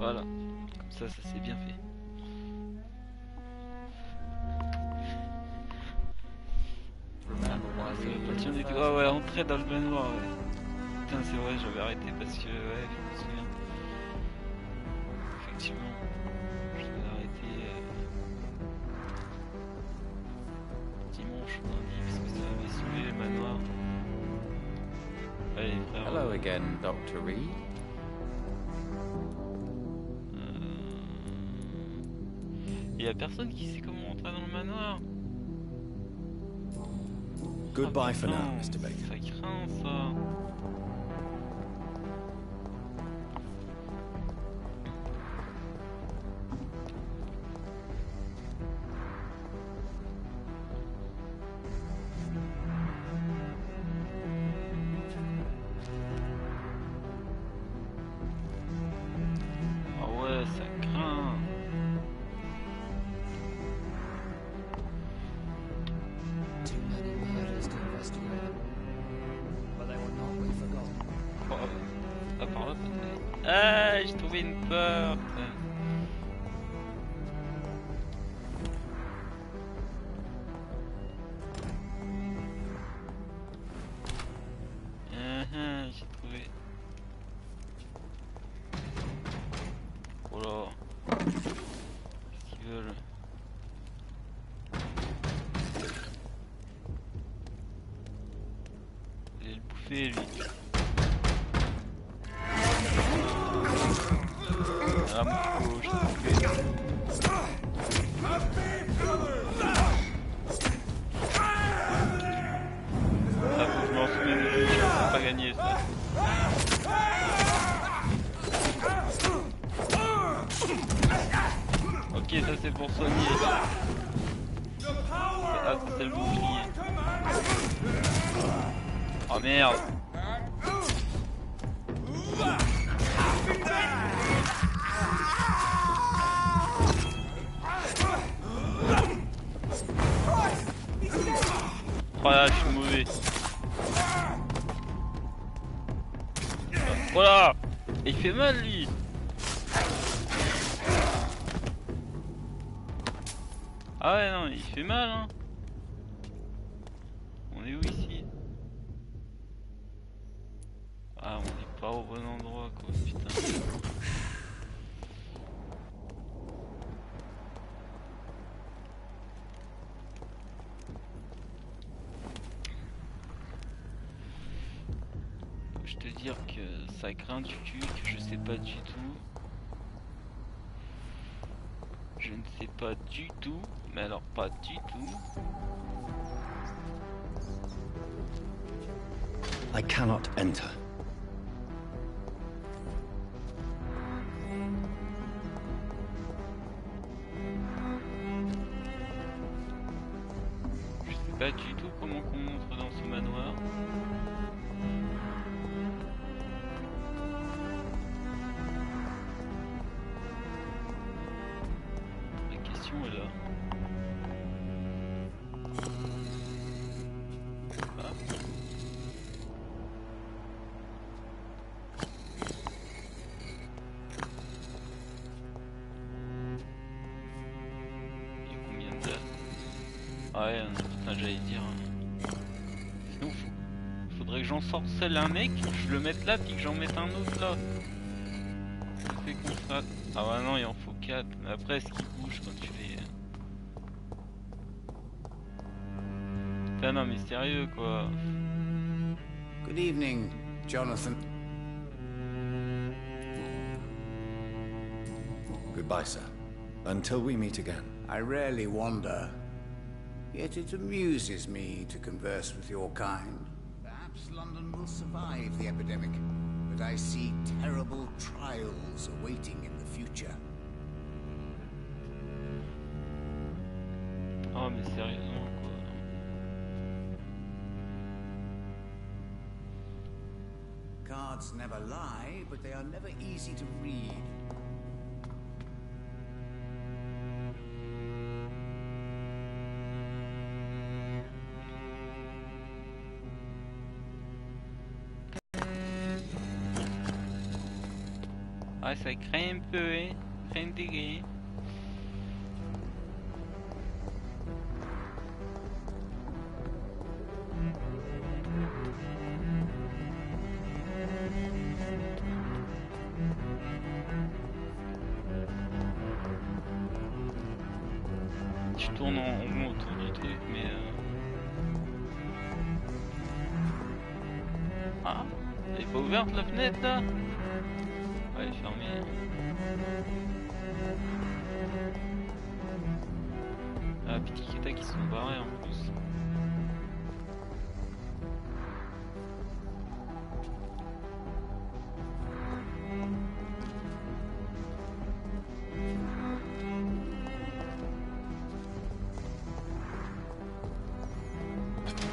Voilà, comme ça c'est bien fait. Ah, ça veut pas tenir du tout. Ah ouais, entrer dans le manoir, ouais. Putain, c'est vrai, j'avais arrêté parce que, ouais, je me souviens. Effectivement, je l'avais arrêté dimanche ou lundi parce que ça avait saoulé le manoir. Allez, frère. Hello again, Dr. Reed. Y a personne qui sait comment entrer dans le manoir. Goodbye for now, Mr. Baker. Ça craint ça. Ah ouais, ça craint. Too many murders to investigate. But they will not be forgotten. Ah, par là peut-être. Ah, j'ai trouvé une porte. J'ai trouvé. Oh là. Qu'est-ce qu'ils veulent? Il allait le bouffer lui. Ah mon fou, je t'ai bouffé. Ah faut que je m'en souvienne de lui, je peux pas gagner ça. Ok, ça c'est pour soigner. Ah, ça c'est le bouclier. Oh merde. Oh là, je suis mauvais. Oh là, il fait mal lui. Ah ouais non, il fait mal hein. On est où ici? Ah, on n'est pas au bon endroit quoi, putain. Je te dire que ça craint du cul, que je sais pas du tout. Je ne sais pas du tout, mais alors pas du tout. I cannot enter. Je sais pas du tout comment qu'on entre dans ce manoir. La question est là. Ah. Il y a combien de dates? Ah ouais, putain, j'allais dire. Sinon, faudrait que j'en sorte seul un mec, je le mette là, puis que j'en mette un autre là. Ça fait qu'on sera... Ah bah non, il en faut 4. Mais après, est-ce qu'il bouge quand tu fais... Putain, non mais sérieux quoi. Good evening, Jonathan. Goodbye, sir. Until we meet again. I rarely wander, yet it amuses me to converse with your kind. Perhaps London will survive the epidemic, but I see terrible trials awaiting in the future. Oh mais sérieusement quoi. Cards never lie, but they are never easy to read. Ah, ça craint un peu, hein. Craint des gars. Je tourne en rond autour du truc, mais Ah, elle est pas ouverte la fenêtre là? Ouais, elle est fermée. Ah, petit Keta qui sont barrés en plus.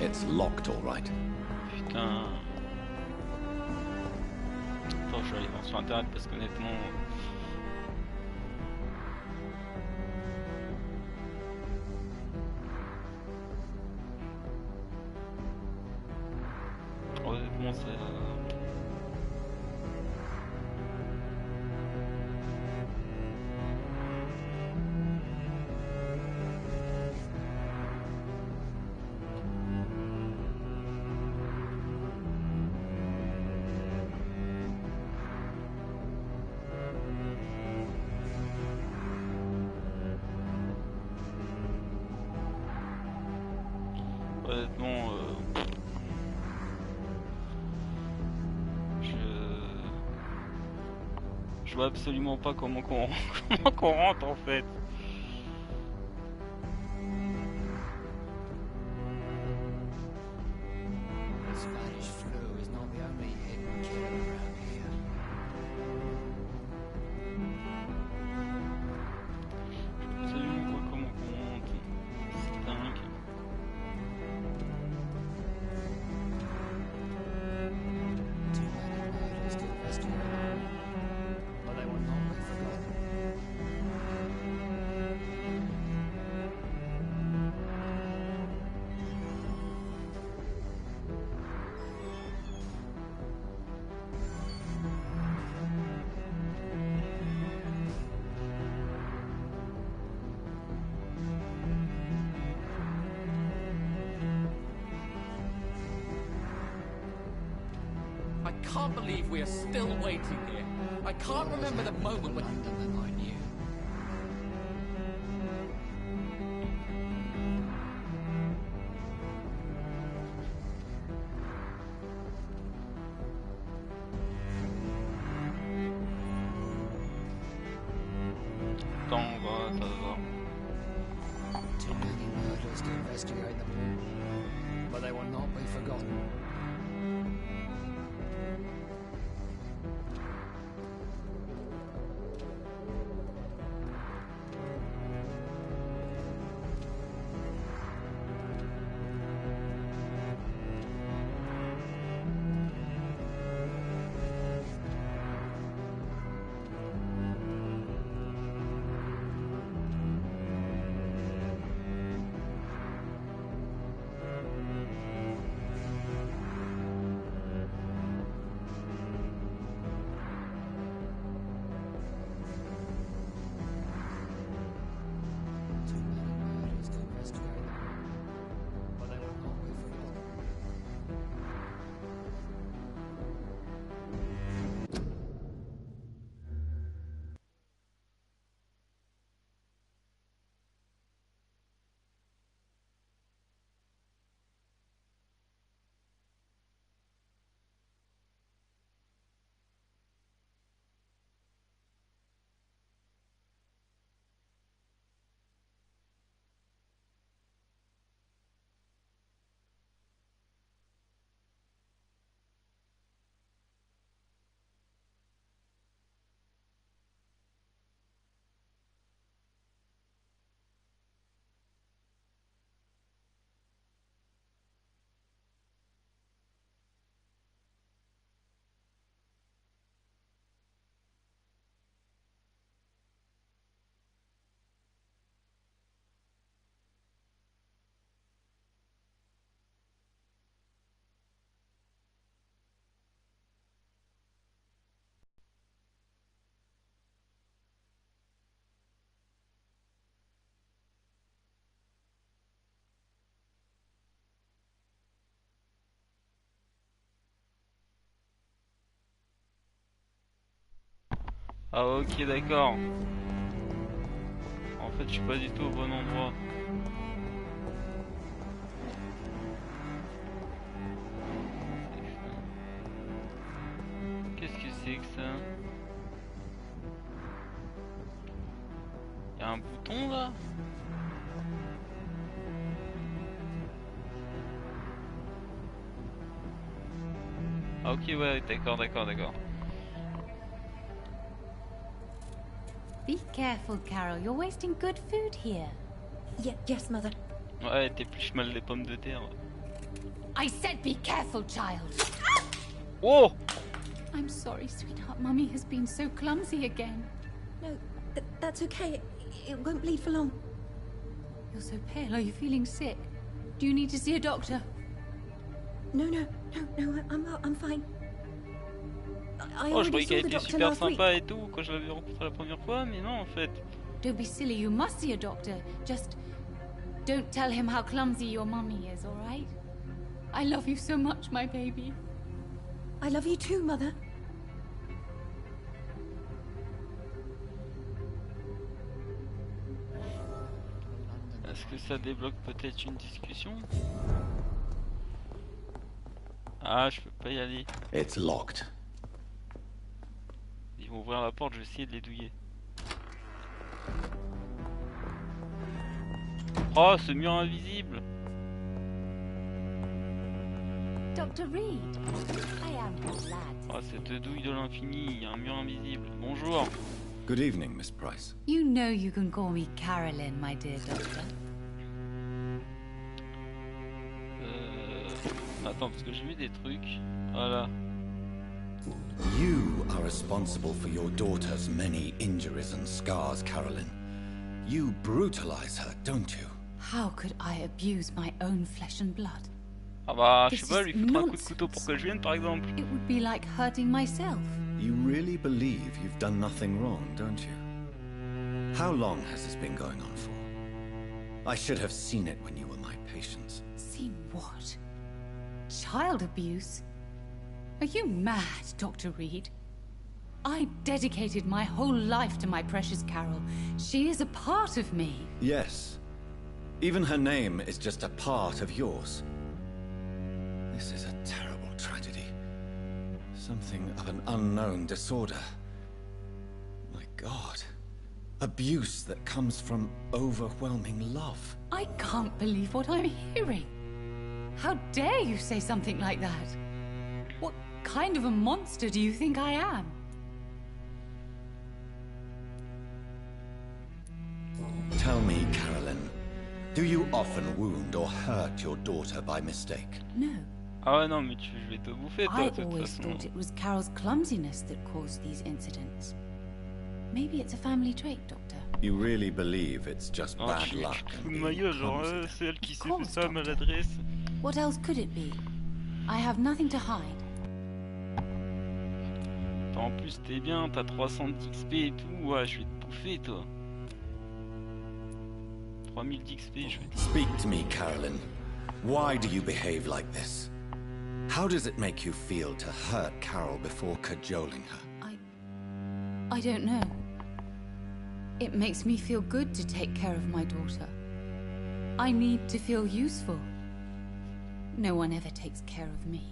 It's locked, all right. Putain. Attends, je vais aller voir sur internet parce qu'honnêtement. Honnêtement, c'est. Honnêtement, je vois absolument pas comment qu'on comment qu'on rentre en fait. The Spanish flu is not the only hidden killer around here. Je sais absolument pas comment qu'on rentre. C'est dingue. Too many murders to investigate, but they will not be forgotten. I can't believe we are still waiting here. I can't remember the moment when... London than I knew. Attends, ça va. Too many murders to investigate them all, but they will not be forgotten. Ah ok d'accord. En fait je suis pas du tout au bon endroit. Qu'est-ce que c'est que ça? Y'a un bouton là? Ah ok ouais d'accord. Be careful, Carol. You're wasting good food here. Yes, Mother. Ouais t'épluches mal les pommes de terre. I said be careful, child. Oh! I'm sorry, sweetheart. Mummy has been so clumsy again. No, that's okay. It won't bleed for long. You're so pale. Are you feeling sick? Do you need to see a doctor? No, I'm fine. I Oh je already croyais saw qu'elle the était doctor super last week. sympa et tout quand je l'avais rencontrée la première fois mais non en fait. Don't be silly. You must see a doctor. Just don't tell him how clumsy your mummy is, all right? I love you so much, my baby. I love you too, Mother. Est-ce que ça débloque peut-être une discussion? Ah je peux pas y aller. It's locked. Ils vont ouvrir la porte, je vais essayer de les douiller. Oh ce mur invisible! Dr. Reed, I am glad. Oh cette douille de l'infini, il y a un mur invisible. Bonjour! Good evening, Miss Price. You know you can call me Carolyn, my dear doctor. Attends, parce que j'ai vu des trucs. Voilà. You are responsible for your daughter's many injuries and scars, Carolyn. You brutalize her, don't you? How could I abuse my own flesh and blood? Ah bah, je sais This pas, is lui foutre un coup de nonsense. couteau pour que je vienne par exemple. It would be like hurting myself. You really believe you've done nothing wrong, don't you? How long has this been going on for? I should have seen it when you were my patients. See what? Child abuse? Are you mad, Dr. Reed? I dedicated my whole life to my precious Carol. She is a part of me. Yes. Even her name is just a part of yours. This is a terrible tragedy. Something of an unknown disorder. My God. Abuse that comes from overwhelming love. I can't believe what I'm hearing. How dare you say something like that? What kind of a monster do you think I am? Tell me, Carolyn, do you often wound or hurt your daughter by mistake? No. Ah ouais non mais je vais te bouffer toi I de toute always façon. thought it was Carol's clumsiness that caused these incidents. Maybe it's a family trait, Doctor. You really believe it's just Non, bad tu luck te fous and de ma being gueule, genre clumsy? c'est elle qui s'est fait course, ça, Doctor. maladresse. What else could it be? I have nothing to hide. En plus t'es bien, t'as 300 d'XP et tout, ouais je vais te bouffer toi. 3000 d'XP, je vais te... Speak to me, Carolyn. Why do you behave like this? How does it make you feel to hurt Carol before cajoling her? I don't know. It makes me feel good to take care of my daughter. I need to feel useful. No one ever takes care of me.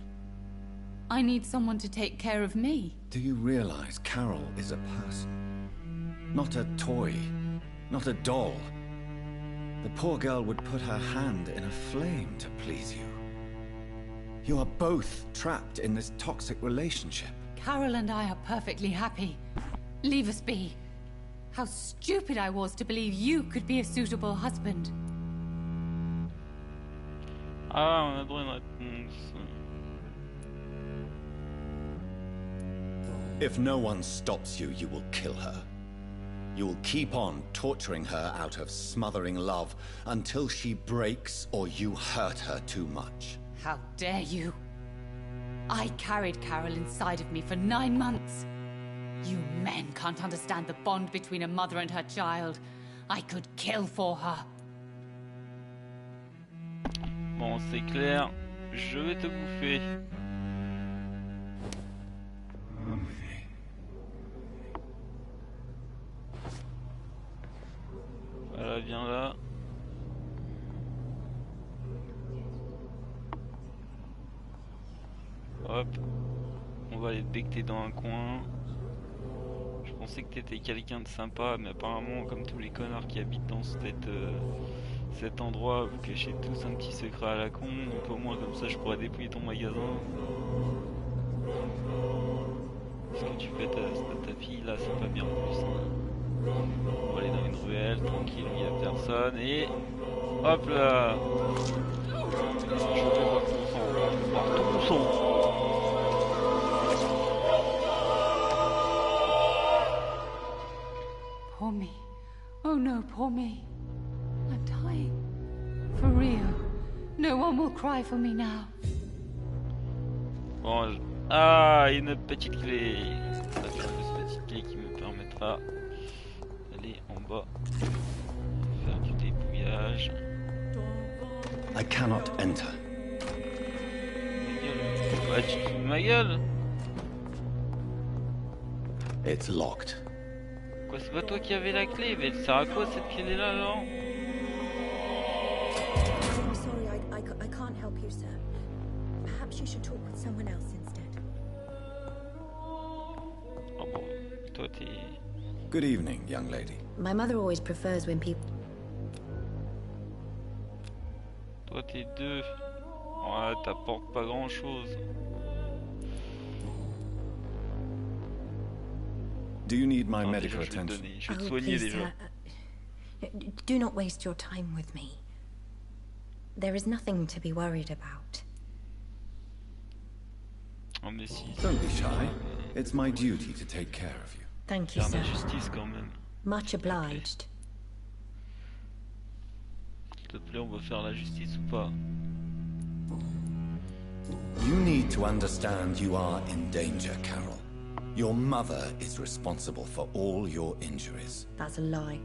I need someone to take care of me. Do you realize Carol is a person? Not a toy, not a doll. The poor girl would put her hand in a flame to please you. You are both trapped in this toxic relationship. Carol and I are perfectly happy. Leave us be. How stupid I was to believe you could be a suitable husband. Ah on a droit à une réponse. If no one stops you, you will kill her. You will keep on torturing her out of smothering love until she breaks or you hurt her too much. How dare you? I carried Carol inside of me for 9 months. You men can't understand the bond between a mother and her child. I could kill for her. Bon c'est clair, je vais te bouffer. Viens là. Hop. On va aller te becter dans un coin. Je pensais que t'étais quelqu'un de sympa, mais apparemment, comme tous les connards qui habitent dans cet endroit, vous cachez tous un petit secret à la con. Donc au moins comme ça, je pourrais dépouiller ton magasin. Ce que tu fais à ta fille là, c'est pas bien en plus. Hein. On va aller dans une ruelle, tranquille, où il n'y a personne. Et hop là. Je vais voir ton sang. Voir tout mon sang. Poor me. Oh no, poor me. I'm dying. For real. No one will cry for me now. Bon, ah, une petite clé. La fameuse petite clé qui me permettra d'aller en bas. Faire du dépouillage. I cannot enter. Ma gueule. Ouais, tu te fous de ma gueule. It's locked. Quoi, c'est pas toi qui avais la clé? Mais elle sert à quoi cette clé là alors? I'm sorry, I can't help you, sir. Perhaps you should talk with someone else instead. Oh bon, toi t'es... Good evening, young lady. My mother always prefers when people... Toi t'es deux. Ouais, t'apportes pas grand chose. Do you need my Attends, medical déjà, je vais te attention? donner, je vais te soigner please, déjà. do not waste your time with me. There is nothing to be worried about. Oh mais si. Don't be shy. It's my duty to take care of you. Thank you, Faire sir. la justice quand même. Much obliged. S'il te plaît, on va faire la justice ou pas? You need to understand you are in danger, Carol. Your mother is responsible for all your injuries. That's a lie.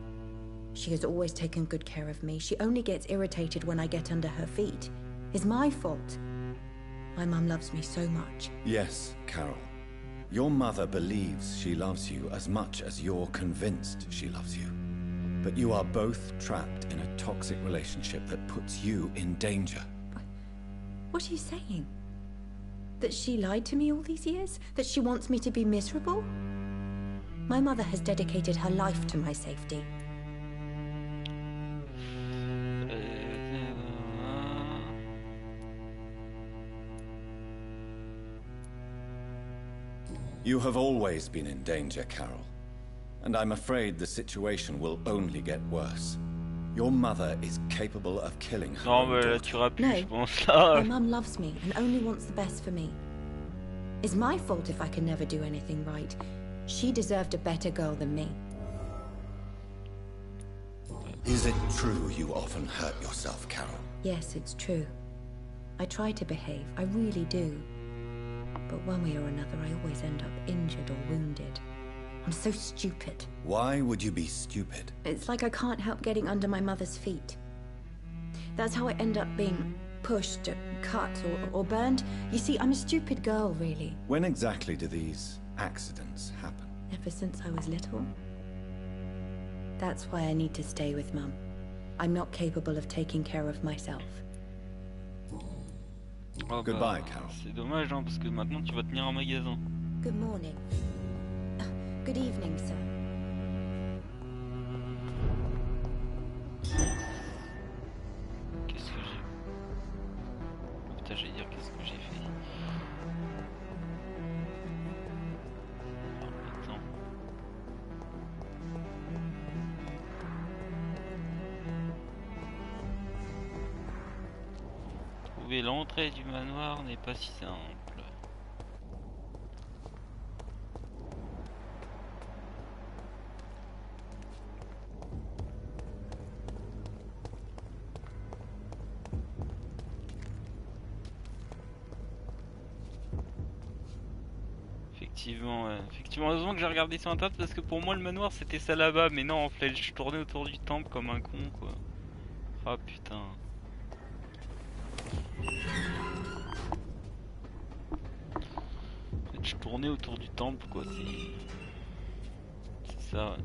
She has always taken good care of me. She only gets irritated when I get under her feet. It's my fault. My mum loves me so much. Yes, Carol. Your mother believes she loves you as much as you're convinced she loves you. But you are both trapped in a toxic relationship that puts you in danger. What are you saying? That she lied to me all these years? That she wants me to be miserable? My mother has dedicated her life to my safety. You have always been in danger, Carol. And I'm afraid the situation will only get worse. Your mother is capable of killing her Non own mais là daughter. tu auras plus, No. je pense là. My mum loves me and only wants the best for me. It's my fault if I can never do anything right. She deserved a better girl than me. Is it true you often hurt yourself, Carol? Yes, it's true. I try to behave, I really do. But one way or another, I always end up injured or wounded. I'm so stupid. Why would you be stupid? It's like I can't help getting under my mother's feet. That's how I end up being pushed, cut, or burned. You see, I'm a stupid girl, really. When exactly do these accidents happen? Ever since I was little. That's why I need to stay with Mum. I'm not capable of taking care of myself. Oh, Goodbye, bah, Carol. c'est dommage hein, parce que maintenant tu vas tenir un magasin. Good morning. Good evening, sir. Qu'est-ce que j'ai... Oh, putain, j'allais dire qu'est-ce que j'ai fait. Oh, attends. Trouver l'entrée du manoir n'est pas si simple. Effectivement, ouais. Effectivement, heureusement que j'ai regardé sur internet parce que pour moi le manoir c'était ça là-bas, mais non en fait je tournais autour du temple comme un con quoi. Ah putain. En fait, je tournais autour du temple quoi, c'est ça. Ouais.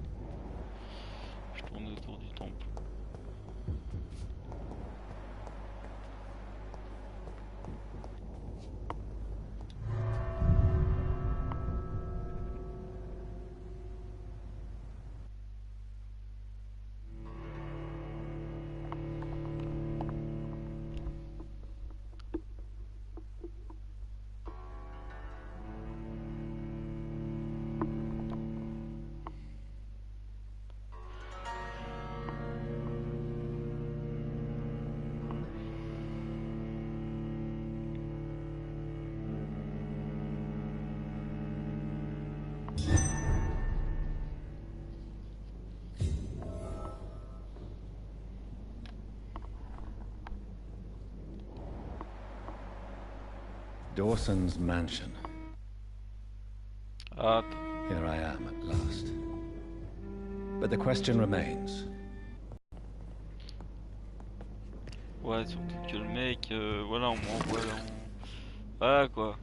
Je tournais autour du temple. Dawson's mansion. Ah, Here I am at last. But the question remains. ouais, surtout que le mec, voilà, on m'envoie là. Voilà quoi.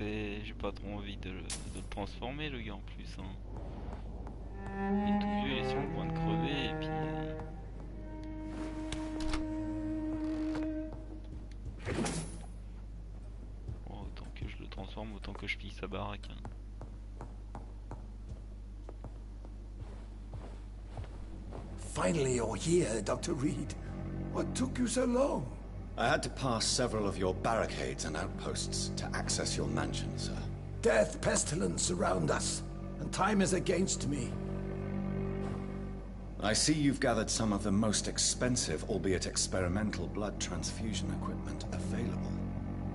J'ai pas trop envie de le transformer, le gars en plus. Hein. Il est tout vieux, il est sur le point de crever et puis. Bon, autant que je le transforme, autant que je pille sa baraque. Hein. Finally, you're here, Dr. Reed. What took you so long? I had to pass several of your barricades and outposts to access your mansion, sir. Death, pestilence surround us, and time is against me. I see you've gathered some of the most expensive, albeit experimental, blood transfusion equipment available.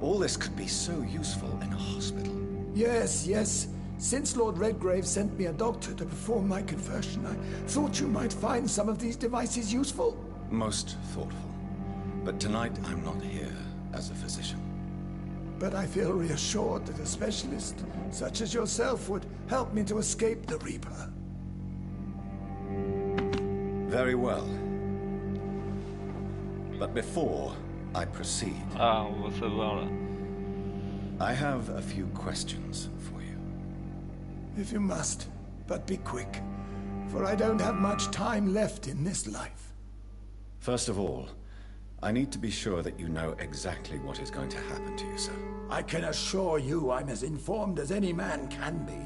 All this could be so useful in a hospital. Yes, yes. Since Lord Redgrave sent me a doctor to perform my conversion, I thought you might find some of these devices useful. Most thoughtful. But tonight I'm not here as a physician. But I feel reassured that a specialist such as yourself would help me to escape the Reaper. Very well. But before I proceed, Ah, on va savoir là. I have a few questions for you. If you must, but be quick, for I don't have much time left in this life. First of all, I need to be sure that you know exactly what is going to happen to you, sir. I can assure you I'm as informed as any man can be.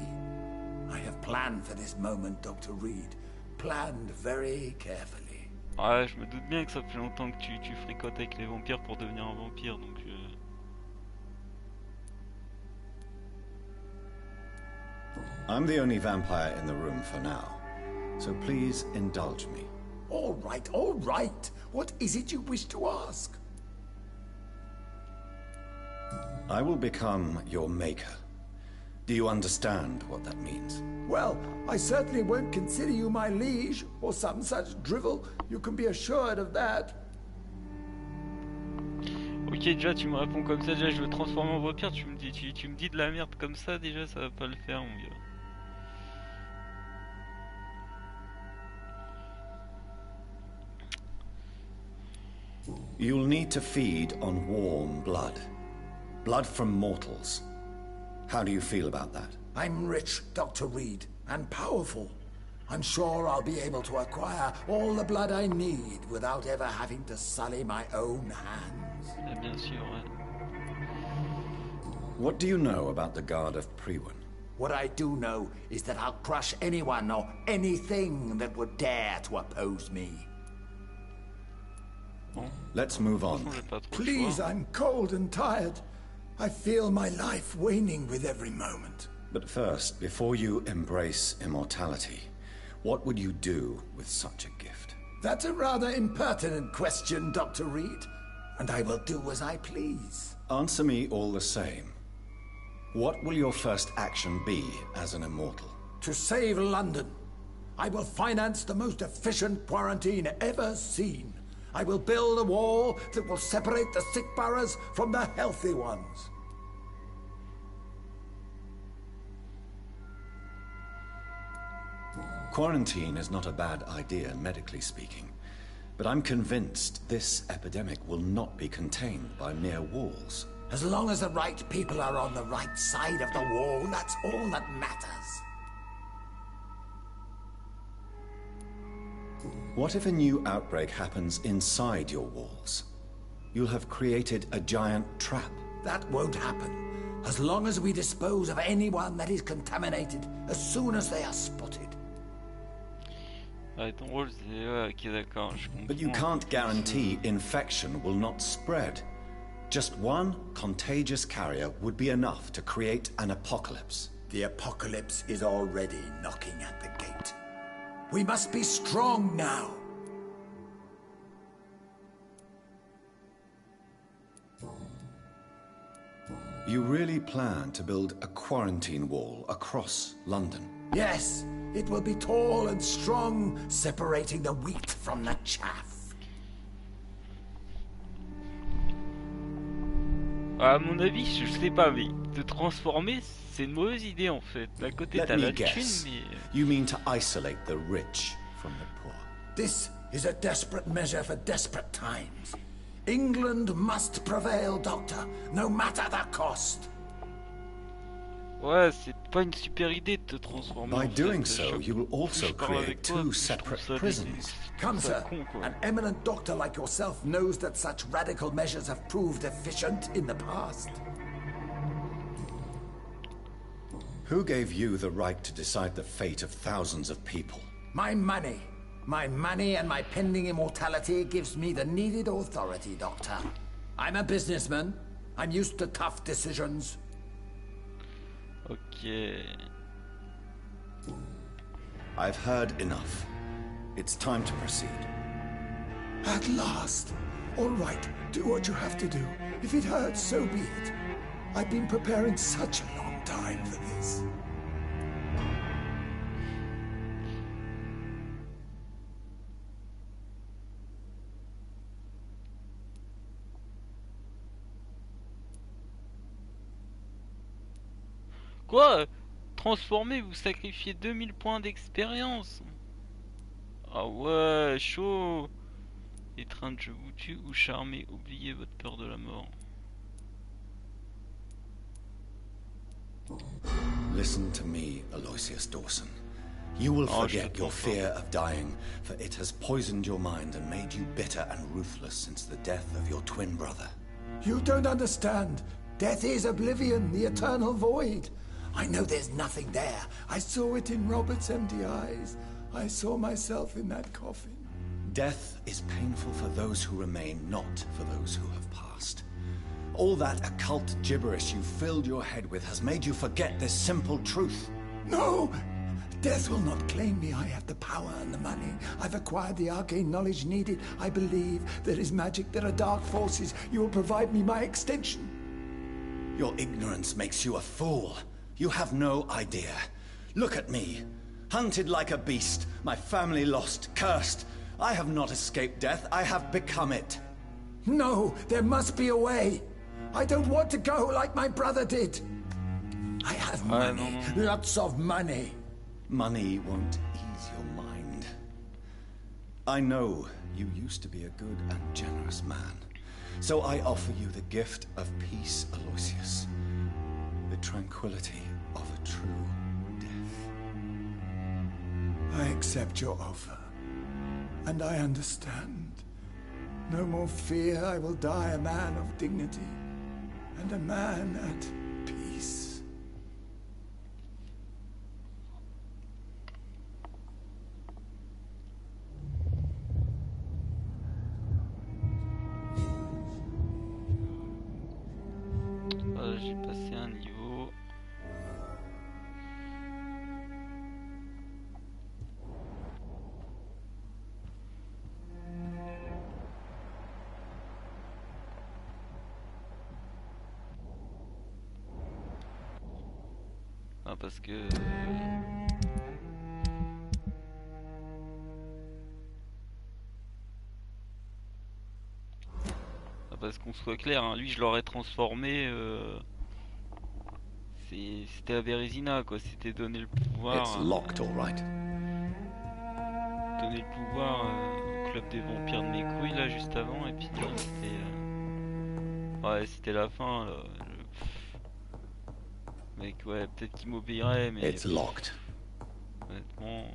I have planned for this moment, Dr. Reed. Planned very carefully. Ouais, je me doute bien que ça fait longtemps que tu fricotes avec les vampires pour devenir un vampire, donc... I'm the only vampire in the room for now, so please indulge me. All right, all right. What is it you wish to ask? I will become your maker. Do you understand what that means? Well, I certainly won't consider you my liege, or some such drivel. You can be assured of that. Ok, déjà tu me réponds comme ça, déjà je veux transformer en vampire, tu me dis de la merde comme ça, déjà ça va pas le faire mon gars. You'll need to feed on warm blood. Blood from mortals. How do you feel about that? I'm rich, Dr. Reed, and powerful. I'm sure I'll be able to acquire all the blood I need without ever having to sully my own hands. Ah, bien sûr, ouais. What do you know about the Guard of Priwen? What I do know is that I'll crush anyone or anything that would dare to oppose me. Bon. Let's move on. J'ai pas trop le Please, choix. I'm cold and tired. I feel my life waning with every moment. But first, before you embrace immortality, what would you do with such a gift? That's a rather impertinent question, Dr. Reed, and I will do as I please. Answer me all the same. What will your first action be as an immortal? To save London, I will finance the most efficient quarantine ever seen. I will build a wall that will separate the sick boroughs from the healthy ones. Quarantine is not a bad idea, medically speaking. But I'm convinced this epidemic will not be contained by mere walls. As long as the right people are on the right side of the wall, that's all that matters. What if a new outbreak happens inside your walls? You'll have created a giant trap. That won't happen. As long as we dispose of anyone that is contaminated as soon as they are spotted. Ouais, ton rôle c'est... Ouais, ok d'accord, je comprends. But you can't guarantee infection will not spread. Just one contagious carrier would be enough to create an apocalypse. The apocalypse is already knocking at the gate. We must be strong now. You really plan to build a quarantine wall across London? Yes, it will be tall and strong, separating the wheat from the chaff. À mon avis, je sais pas, mais te transformer, c'est une mauvaise idée en fait. D'un côté, Let t'as me la thune, guess. mais... You mean to isolate the rich from the poor? This is a desperate measure for desperate times. England must prevail, Doctor, no matter the cost. Ouais, c'est pas une super idée de te transformer. By en doing fait. so, you will also Je parle avec create toi, two je separate trouve ça prisons. je Come, trouve ça sir. con, quoi. An eminent doctor like yourself knows that such radical measures have proved efficient in the past. Who gave you the right to decide the fate of thousands of people? My money. My money and my pending immortality gives me the needed authority, Doctor. I'm a businessman. I'm used to tough decisions. Ok. I've heard enough. It's time to proceed. At last. All right, do what you have to do. If it hurts, so be it. I've been preparing such a long time for this. Quoi? Transformer, vous sacrifiez 2000 points d'expérience. Ah ouais, chaud. Étreinte, je vous tue, ou charmer, oubliez votre peur de la mort. Listen to me, Aloysius Dawson. You will Oh, forget your fear of dying, for it has poisoned your mind and made you bitter and ruthless since the death of your twin brother. You don't understand. Death is oblivion, the eternal void. I know there's nothing there. I saw it in Robert's empty eyes. I saw myself in that coffin. Death is painful for those who remain, not for those who have passed. All that occult gibberish you filled your head with has made you forget this simple truth. No! Death will not claim me. I have the power and the money. I've acquired the arcane knowledge needed. I believe there is magic, there are dark forces. You will provide me my extension. Your ignorance makes you a fool. You have no idea. Look at me. Hunted like a beast, my family lost, cursed. I have not escaped death, I have become it. No, there must be a way. I don't want to go like my brother did. I have money, lots of money. Money won't ease your mind. I know you used to be a good and generous man. So I offer you the gift of peace, Aloysius. The tranquility of a true death. I accept your offer. And I understand. No more fear, I will die a man of dignity. And a man at peace. J'ai passé un niveau. Ah, parce que... Parce qu'on soit clair, hein, lui je l'aurais transformé... C'était à Bérésina, quoi. C'était donner le pouvoir... It's locked, all right. Donner le pouvoir au club des vampires de mes couilles, là, juste avant, et puis c'était... Ouais, c'était la fin, là. Mec, ouais, peut-être qu'il m'obéirait, mais... It's locked. Honnêtement...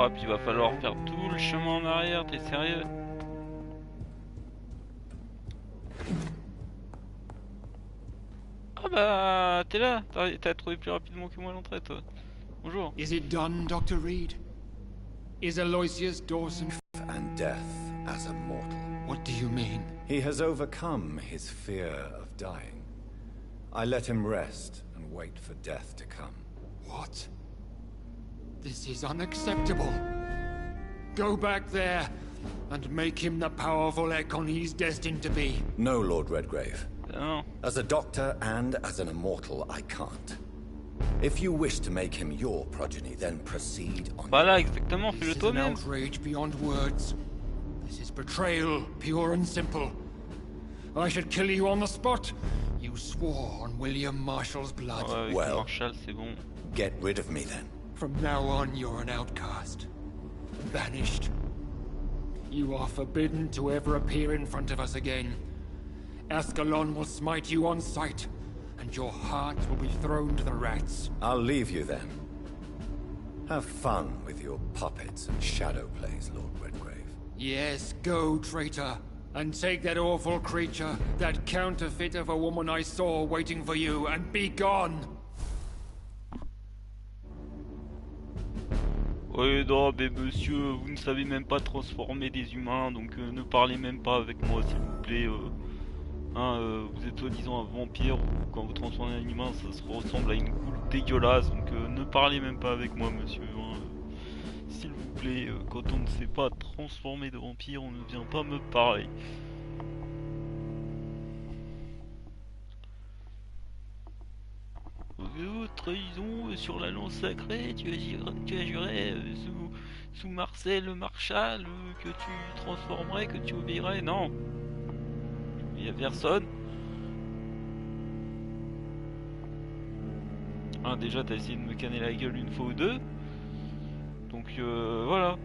Oh, puis il va falloir faire tout le chemin en arrière, t'es sérieux? Ah bah, t'es là, t'as trouvé plus rapidement que moi l'entrée, toi. Bonjour. Is it done, Dr. Reed? Is Aloysius Dawson... And death as a mortal. What do you mean? He has overcome his fear of dying. I let him rest and wait for death to come. What? This is unacceptable. Go back there and make him the powerful Ekon he's destined to be. No, Lord Redgrave. Non. As a doctor and as an immortal, I can't. If you wish to make him your progeny, then proceed on. Voilà, exactement, fais-le This is an toi-même. outrage beyond words. This is betrayal, pure and simple. I should kill you on the spot. You swore on William Marshall's blood. Ouais, avec Well. Marshall, c'est bon. Get rid of me then. From now on, you're an outcast. Banished. You are forbidden to ever appear in front of us again. Ascalon will smite you on sight, and your heart will be thrown to the rats. I'll leave you then. Have fun with your puppets and shadow plays, Lord Redgrave. Yes, go, traitor, and take that awful creature, that counterfeit of a woman I saw waiting for you, and be gone! Oui, non, mais monsieur, vous ne savez même pas transformer des humains, donc ne parlez même pas avec moi, s'il vous plaît. Vous êtes soi-disant un vampire, ou quand vous transformez un humain, ça se ressemble à une goule dégueulasse, donc ne parlez même pas avec moi, monsieur. S'il vous plaît, quand on ne sait pas transformer de vampire, on ne vient pas me parler. Trahison sur la lance sacrée, tu as juré sous Marcel le Marshal que tu transformerais, que tu obéirais. Non, il n'y a personne. Déjà t'as essayé de me canner la gueule une fois ou deux, donc voilà.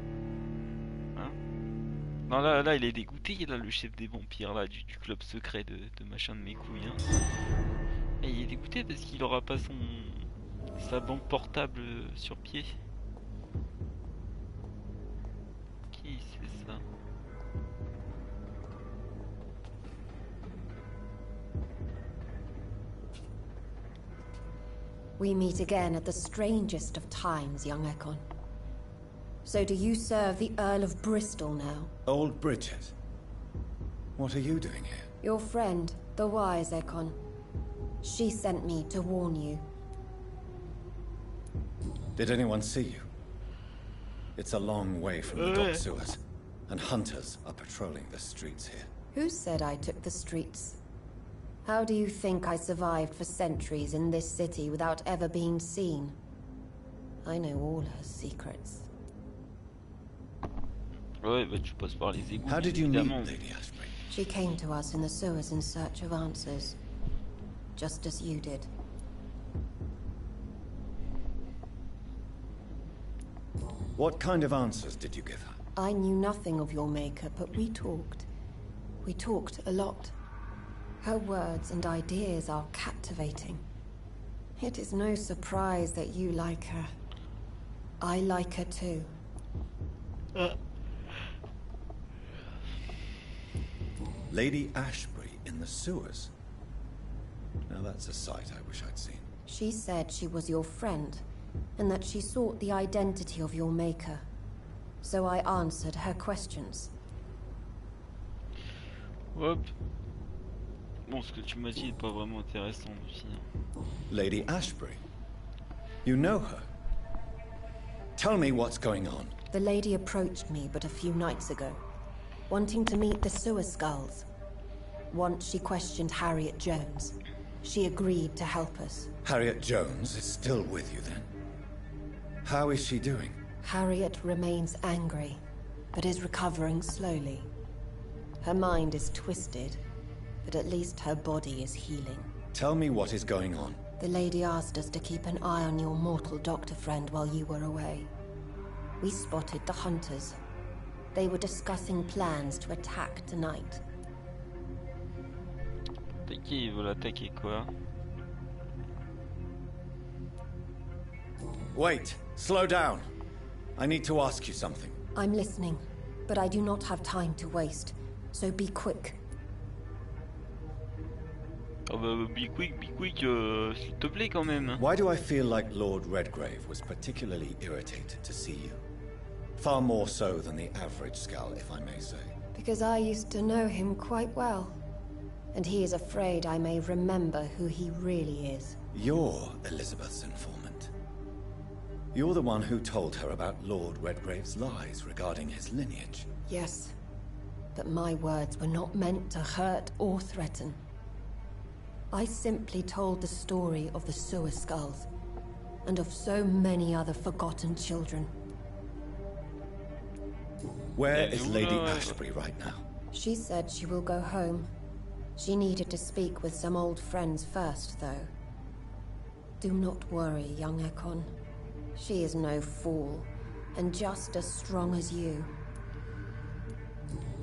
Non, là il est dégoûté, là, le chef des vampires là du club secret de machin de mes couilles. Et il est dégoûté parce qu'il aura pas sa banque portable sur pied. Qui c'est ça? We meet again at the strangest of times, young Ekon. So do you serve the Earl of Bristol now? Old Bridget. What are you doing here? Your friend, the wise Ekon. She sent me to warn you. Did anyone see you? It's a long way from the dock sewers, and hunters are patrolling the streets here. Who said I took the streets? How do you think I survived for centuries in this city without ever being seen? I know all her secrets. Ouais, bah tu passes par les égouts. How did you meet évidemment. Lady Ashbury? She came to us in the sewers in search of answers, just as you did. What kind of answers did you give her? I knew nothing of your maker, but we talked. We talked a lot. Her words and ideas are captivating. It is no surprise that you like her. I like her too. Lady Ashbury in the sewers? Now that's a sight I wish I'd seen. She said she was your friend, and that she sought the identity of your maker. So I answered her questions. Hop. Bon, ce que tu m'as dit n'est pas vraiment intéressant, Lucie. Lady Ashbury? You know her? Tell me what's going on. The lady approached me but a few nights ago, wanting to meet the sewer skulls. Once she questioned Harriet Jones. She agreed to help us. Harriet Jones is still with you then? How is she doing? Harriet remains angry, but is recovering slowly. Her mind is twisted, but at least her body is healing. Tell me what is going on. The lady asked us to keep an eye on your mortal doctor friend while you were away. We spotted the hunters. They were discussing plans to attack tonight. Ils veulent attaquer quoi? Wait, slow down. I need to ask you something. I'm listening, but I do not have time to waste, so be quick. Oh bah, be quick, s'il te plaît quand même. Why do I feel like Lord Redgrave was particularly irritated to see you? Far more so than the average Skull, if I may say. Because I used to know him quite well. And he is afraid I may remember who he really is. You're Elizabeth's informant. You're the one who told her about Lord Redgrave's lies regarding his lineage. Yes, but my words were not meant to hurt or threaten. I simply told the story of the sewer skulls, and of so many other forgotten children. Where is Lady Ashbury right now? She said she will go home. She needed to speak with some old friends first, though. Do not worry, young Ekon. She is no fool, and just as strong as you.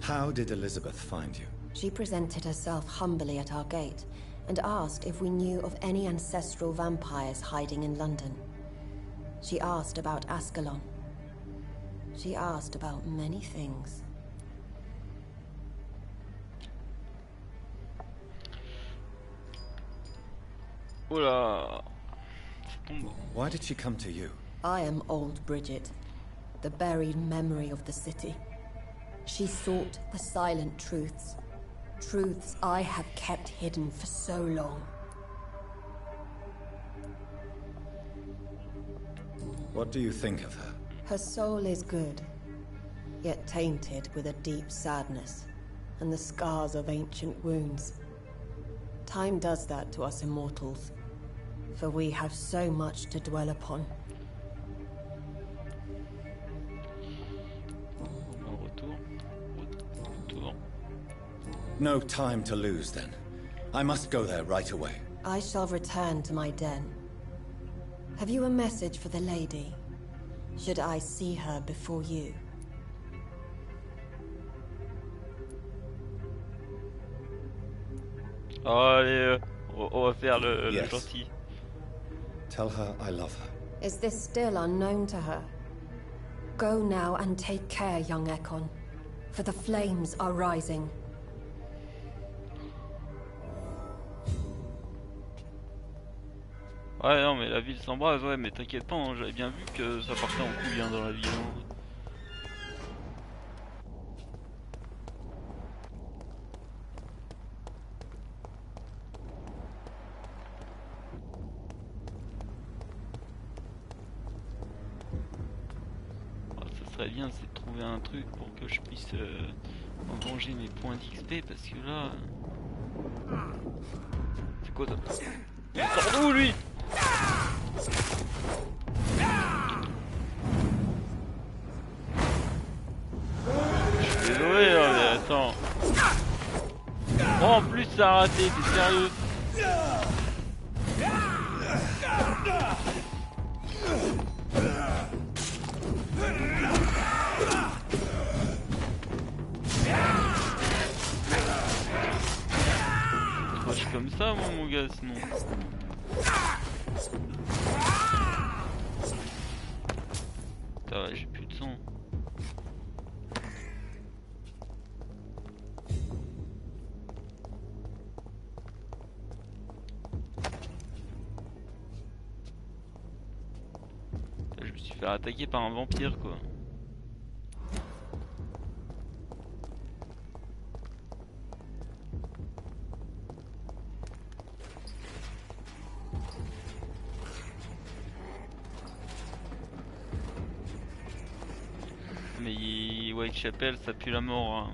How did Elizabeth find you? She presented herself humbly at our gate, and asked if we knew of any ancestral vampires hiding in London. She asked about Ascalon. She asked about many things. Oula, ça tombe. Why did she come to you? I am old Bridget, the buried memory of the city. She sought the silent truths. Truths I have kept hidden for so long. What do you think of her? Her soul is good, yet tainted with a deep sadness and the scars of ancient wounds. Time does that to us immortals, for we have so much to dwell upon. Retour. No time to lose, then. I must go there right away. I shall return to my den. Have you a message for the lady? Should I see her before you? Oh, allez, on va faire le Yes. gentil. Tell her I love her. Is this still unknown to her? Go now and take care, young Ekon, for the flames are rising. Ouais, non, mais la ville s'embrase, ouais, mais t'inquiète pas, hein, j'avais bien vu que ça partait en couille hein, dans la ville. Hein. Oh, ça serait bien, c'est de trouver un truc pour que je puisse engranger mes points d'XP, parce que là... C'est quoi ça? Il sort d'où, lui? Je suis désolé, hein, mais attends. Oh, en plus, ça a raté, t'es sérieux? Je suis comme ça, moi, mon gars, sinon. Putain, ouais, j'ai plus de sang. Putain, je me suis fait attaquer par un vampire, quoi. Mais Whitechapel, ça pue la mort. Hein.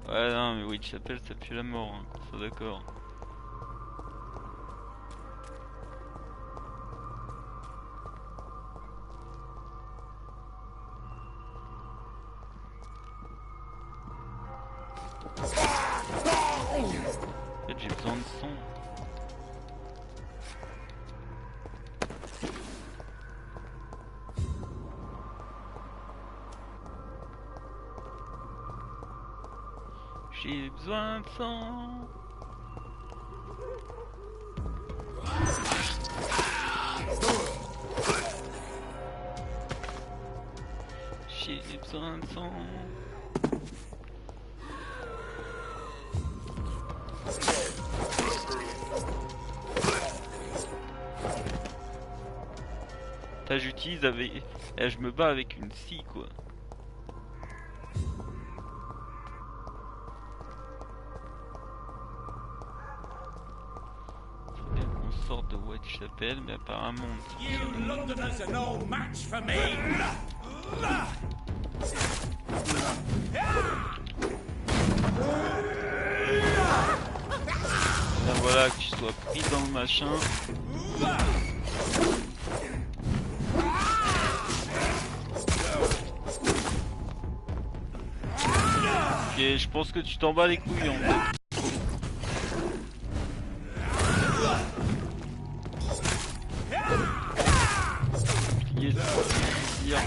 Ouais, non, mais Whitechapel, ça pue la mort. Hein. Ça, d'accord. En fait, j'ai besoin de sang. J'ai besoin de sang. J'ai besoin de sang. J'utilise avec... Et je me bats avec une scie, quoi. sorte de Whitechapel, mais apparemment on dit You Londoners are no match for me. là, voilà, que tu sois pris dans le machin. Ok, je pense que tu t'en bats les couilles en fait. Yes, dire.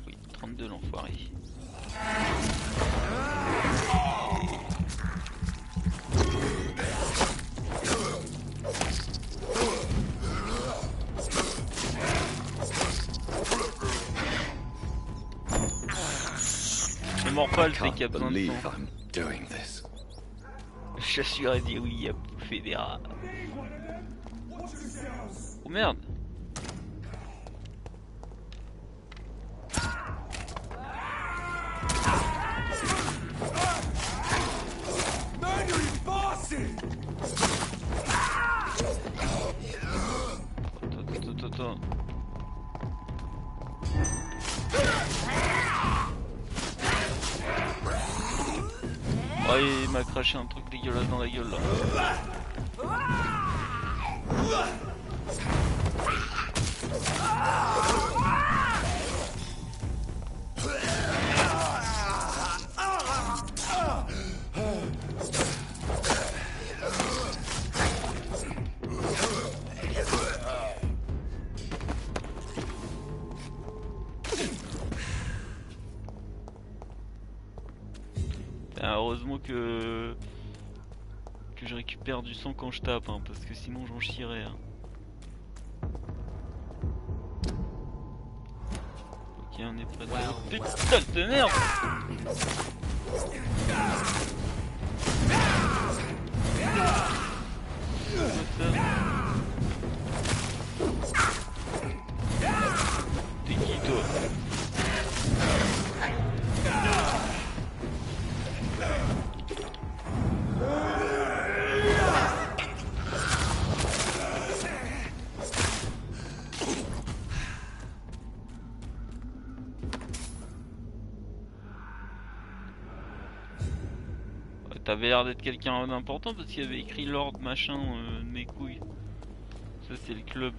Oui, 32 l'enfoiré. Ne mords pas le fait qu'il y a besoin de sang. Chasseur a dit oui à bouffer des rats. Oh merde. Attends. Oh, il m'a craché un truc dégueulasse dans la gueule là. Heureusement que je récupère du sang quand je tape, hein, parce que sinon j'en chierais. Hein. Ok, on est prêt. Putain de merde! T'es qui toi? T'avais l'air d'être quelqu'un d'important parce qu'il y avait écrit Lord machin mes couilles. Ça c'est le club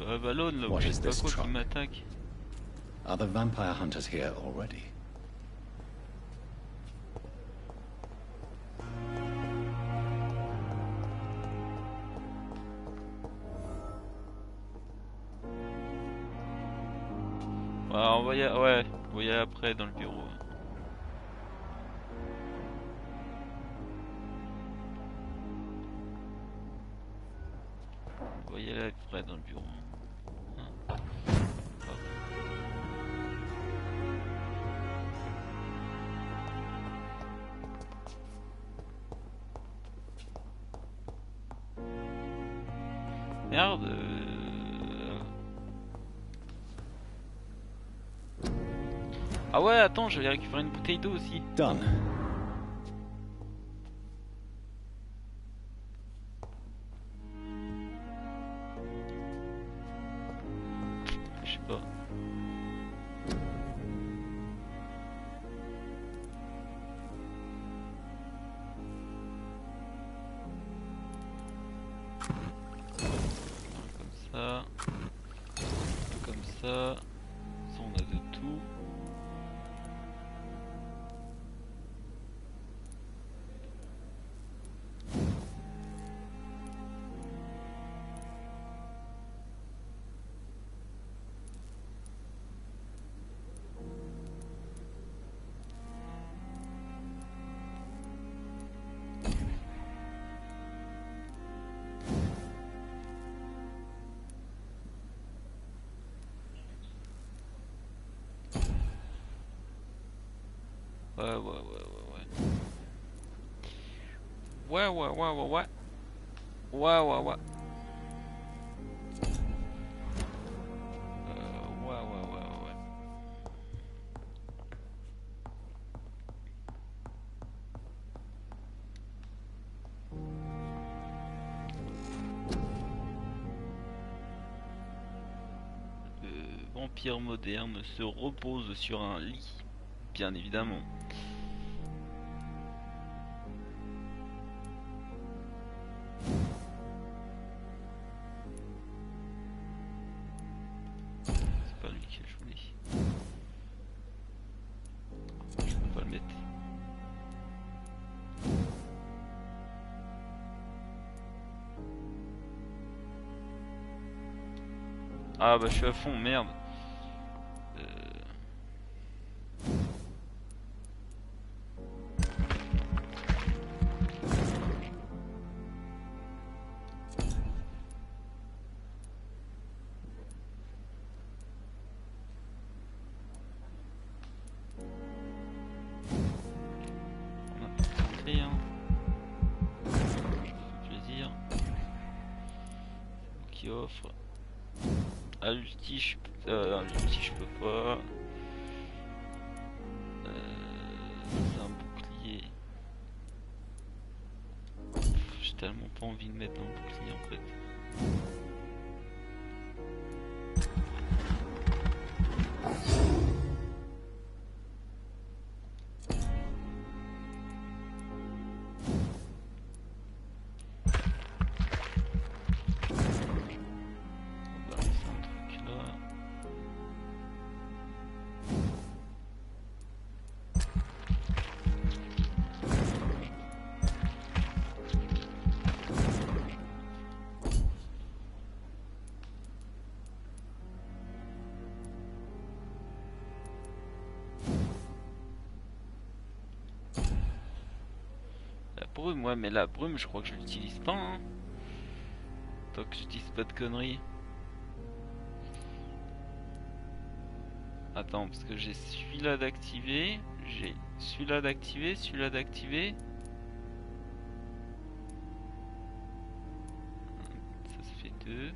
Avalon là où je sais pas quoi qui m'attaque. Are the vampire hunters here already? On va y aller après dans le bureau. On va y aller après dans le bureau. Merde. Ah ouais, attends, j'allais récupérer une bouteille d'eau aussi. Done. Je sais pas. Comme ça. Comme ça. Ça on a de tout. Ouais. Ouais. Ouais. Vampire moderne se repose sur un lit, bien évidemment. C'est pas lui qui a joué. Je peux pas le mettre. Ah bah je suis à fond, merde. Qui offre à l'ulti je peux pas. C'est un bouclier. J'ai tellement pas envie de mettre un bouclier en fait. Brume, ouais, mais la brume, je crois que je l'utilise pas. Hein. Tant que je dise pas de conneries. Attends, parce que j'ai celui-là d'activer, j'ai celui-là d'activer, celui-là d'activer. Ça fait 2.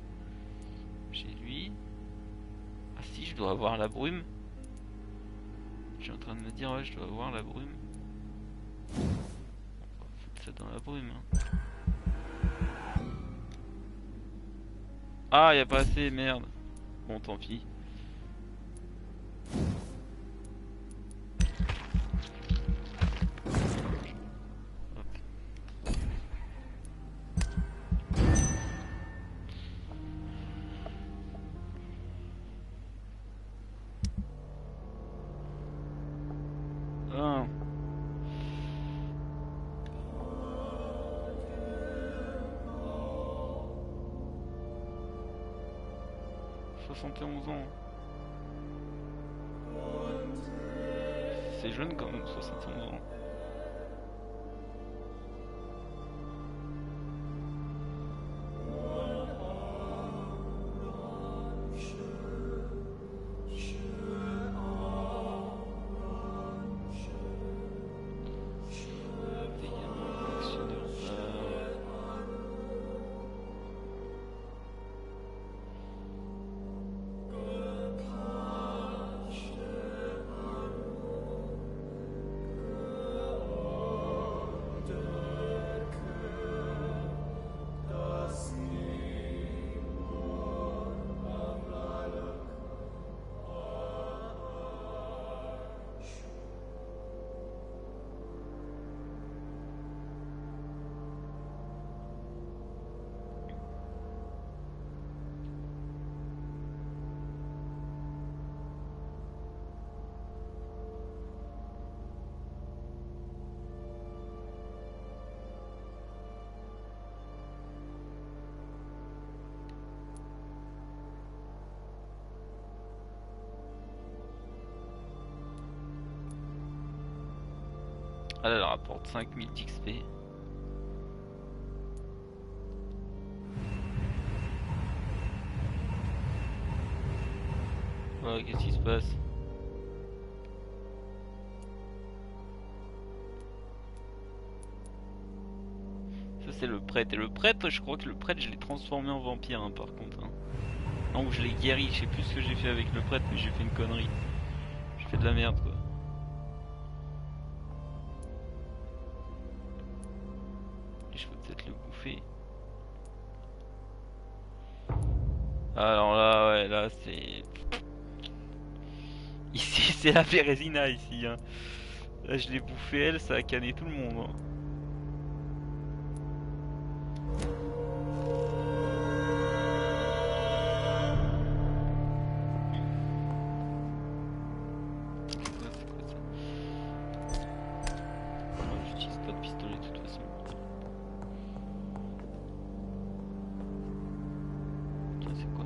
J'ai lui. Ah si, je dois avoir la brume. Je suis en train de me dire, ouais, je dois avoir la brume. Ça dans la brume. Hein. Ah, y a pas assez, merde. Bon, tant pis. Ah. 71 ans. C'est jeune quand même, 71 ans. Ah, elle rapporte 5000 d'XP. Ouais, qu'est-ce qui se passe? c'est le prêtre. Et le prêtre, je crois que le prêtre, je l'ai transformé en vampire, hein, par contre. Hein. Non, ou je l'ai guéri. Je sais plus ce que j'ai fait avec le prêtre, mais j'ai fait une connerie. J'ai fait de la merde, quoi. Et je peux peut-être le bouffer. Alors là, ouais, là, c'est... Ici, c'est la Bérésina, ici. Hein. Là, je l'ai bouffé, elle, ça a canné tout le monde. Hein. J'utilise pas de pistolet de toute façon. Tiens, c'est quoi?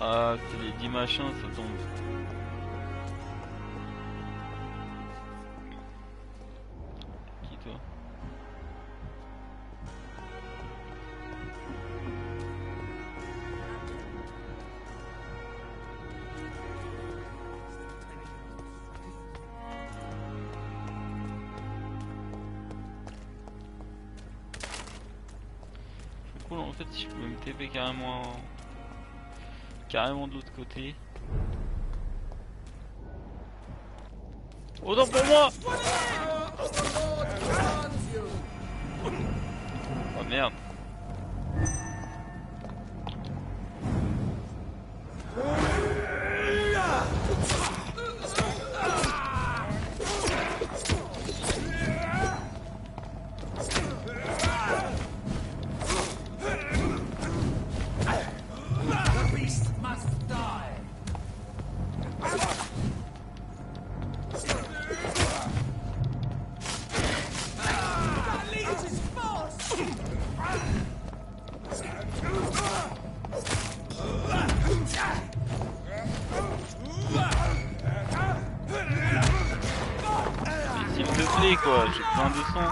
Ah, c'est les 10 machins, ça tombe. Qui toi? C'est cool en fait si je pouvais me TP carrément de l'autre côté. Oh non pour moi! Oh merde! S'il te plaît quoi, j'ai besoin de son.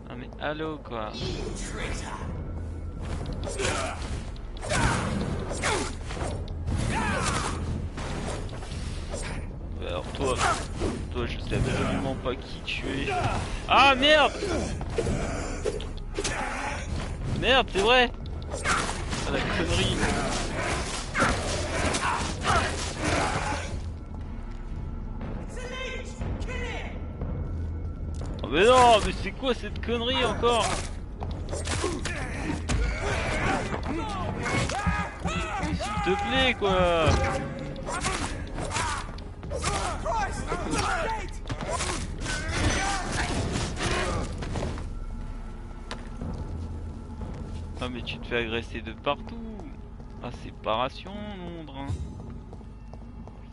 Ah mais allô quoi. Alors toi je sais absolument pas qui tu es. Ah merde! Merde, c'est vrai! Ah la connerie! Oh mais non, mais c'est quoi cette connerie encore? S'il te plaît quoi! Ah mais tu te fais agresser de partout. Ah séparation Londres hein.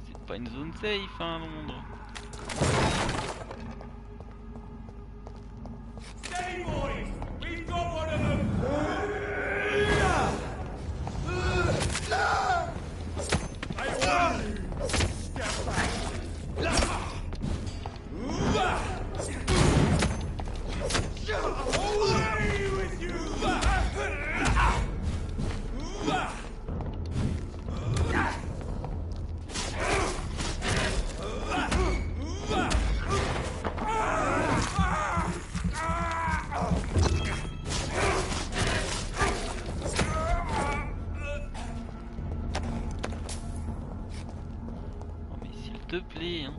C'est pas une zone safe hein Londres. Steady boys! We've got one of them! I want you! Step back! Away with you! Oh mais s'il te plaît hein.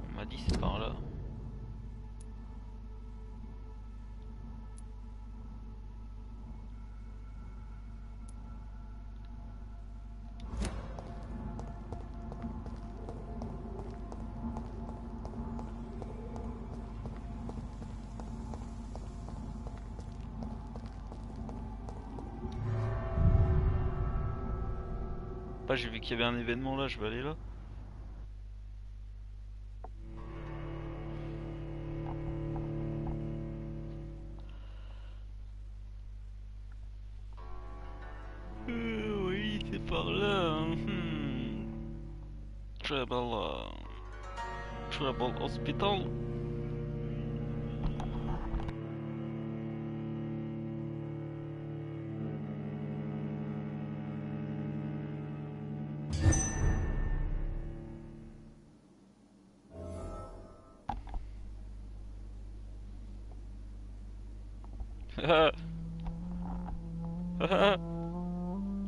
On m'a dit c'est par là. Pas, j'ai vu qu'il y avait un événement là, je vais aller là. Oui, c'est par là. Trouble Hospital.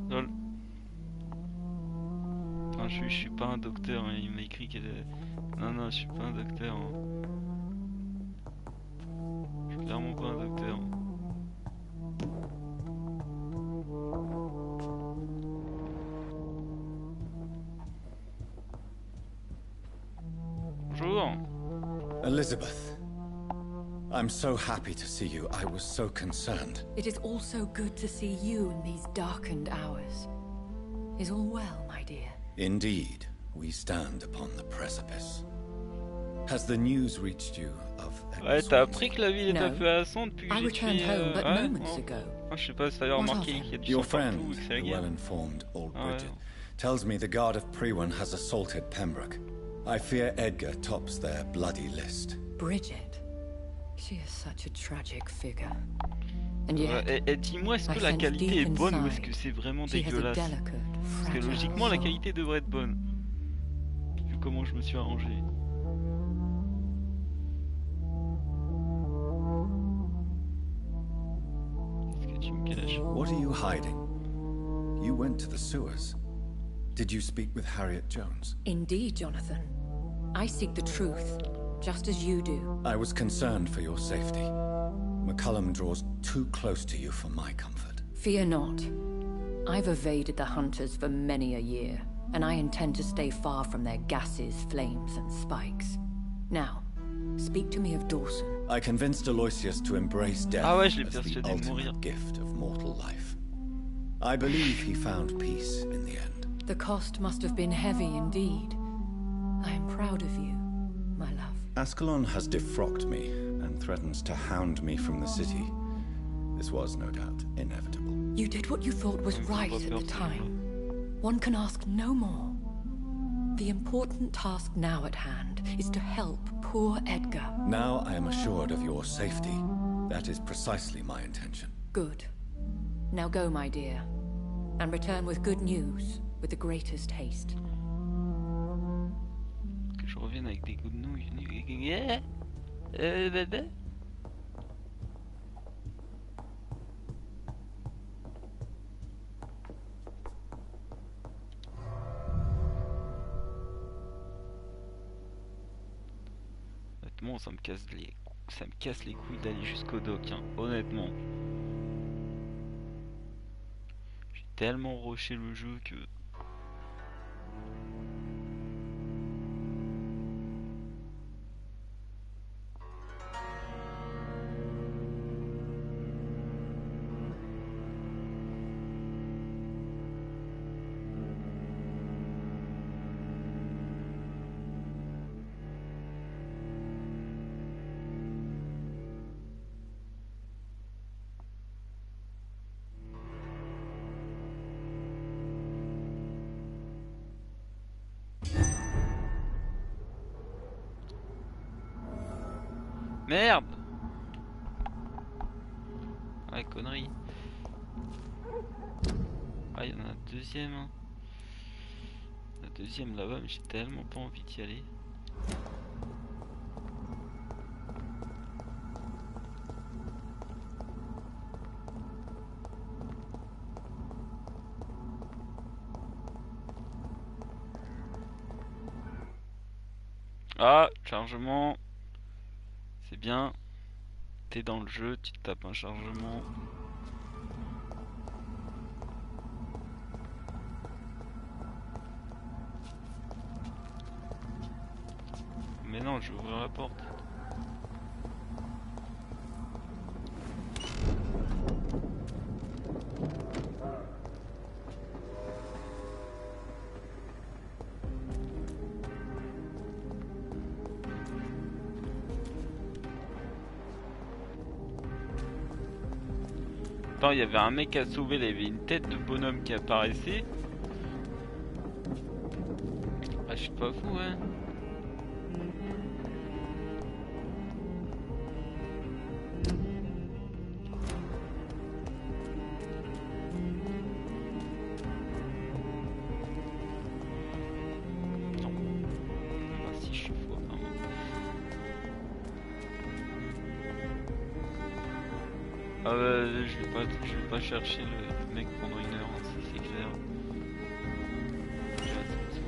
Lol. Non, je suis pas un docteur, hein. Il m'a écrit qu'elle est... Non, je suis pas un docteur. Hein. Je suis clairement pas un docteur. Bonjour. Elizabeth. I'm so happy to see you. I was so concerned. It is also good to see you in these darkened hours. Is all well, my dear? Indeed, we stand upon the precipice. Has the news reached you of... Ouais, t'as appris que la ville est un peu à son depuis que j'ai tué... Je sais pas si t'avais remarqué qu'il y a du Your sang partout, friend, que c'est la the guerre. well-informed old Bridget, tells me the guard of Prewan has assaulted Pembroke. I fear Edgar tops their bloody list. Bridget? She is such a tragic figure. And yet, et dis-moi, est-ce que la qualité est bonne ou est-ce que c'est vraiment dégueulasse? Parce que logiquement, la qualité devrait être bonne. Vu comment je me suis arrangé. Est-ce que tu me caches? What are you hiding? You went to the sewers. Did you speak with Harriet Jones? Indeed, Jonathan. I seek the truth, just as you do. I was concerned for your safety. McCullum draws too close to you for my comfort. Fear not. I've evaded the hunters for many a year, and I intend to stay far from their gases, flames, and spikes. Now, speak to me of Dawson. I convinced Aloysius to embrace death as the ultimate gift of mortal life. I believe he found peace in the end. The cost must have been heavy indeed. I am proud of you, my love. Ascalon has defrocked me and threatens to hound me from the city. This was, no doubt, inevitable. You did what you thought was right at the time. One can ask no more. The important task now at hand is to help poor Edgar. Now I am assured of your safety. That is precisely my intention. Good. Now go, my dear, and return with good news, with the greatest haste. Que je revienne avec des coups de nouilles. Honnêtement, ça me casse les couilles d'aller jusqu'au dock, hein. Honnêtement. J'ai tellement rushé le jeu que... Merde! Ouais, connerie. Ah, il y en a un deuxième. Hein. La deuxième là-bas, mais j'ai tellement pas envie d'y aller. Ah, chargement. C'est bien. T'es dans le jeu, tu te tapes un chargement. Mais non, je vais ouvrir la porte. Attends, il y avait un mec à sauver, il y avait une tête de bonhomme qui apparaissait. Ah, je suis pas fou, hein. Non. Ah, si, je suis fou, apparemment. Ah je vais pas chercher le mec pendant une heure, hein, ça c'est clair. Déjà, ça me saoule.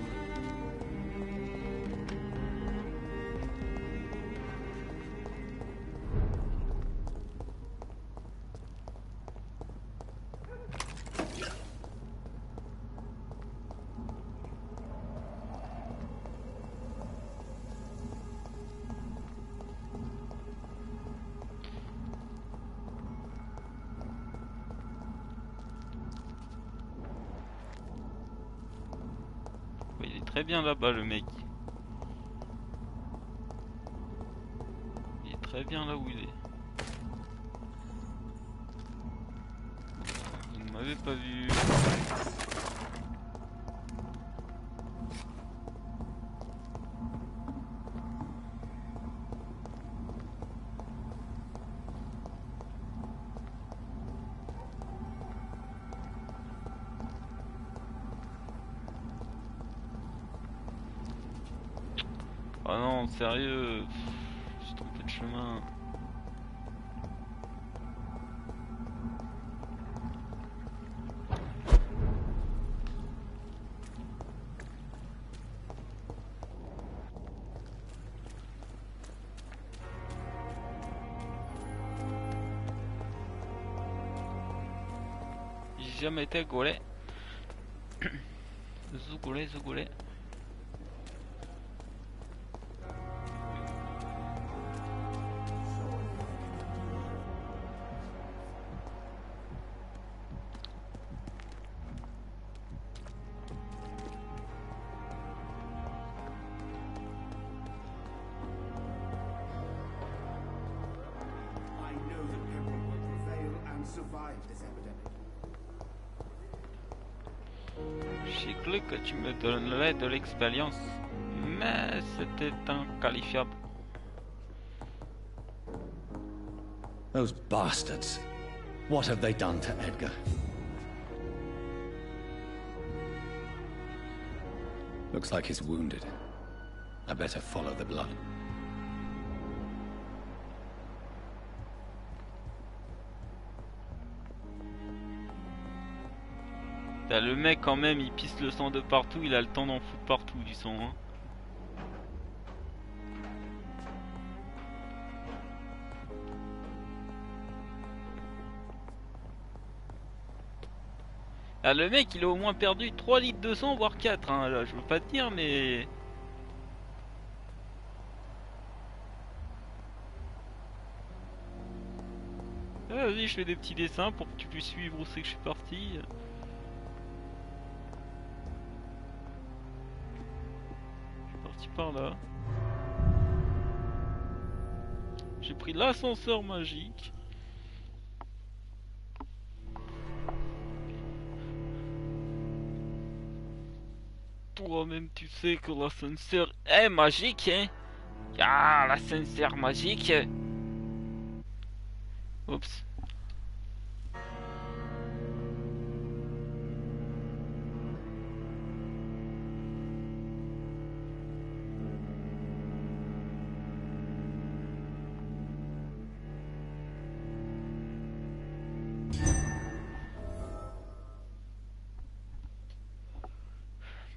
Il est très bien là-bas le mec. Il est très bien là où il est. Vous ne m'avez pas vu. Oh non, sérieux, je suis trompé de chemin. J'ai jamais été gaulé. Zougoulé, zougoulé. J'ai cru que tu me donnerais de l'expérience, mais c'était inqualifiable. Those bastards. What have they done to Edgar? Looks like he's wounded. I better follow the blood. Le mec quand même il pisse le sang de partout, il a le temps d'en foutre partout du sang hein. Ah, le mec il a au moins perdu 3 litres de sang voire 4 hein, là, je veux pas te dire mais... Ah, vas-y je fais des petits dessins pour que tu puisses suivre où c'est que je suis parti. Par là. J'ai pris l'ascenseur magique. Toi-même tu sais que l'ascenseur est magique hein. Ah l'ascenseur magique. Oups.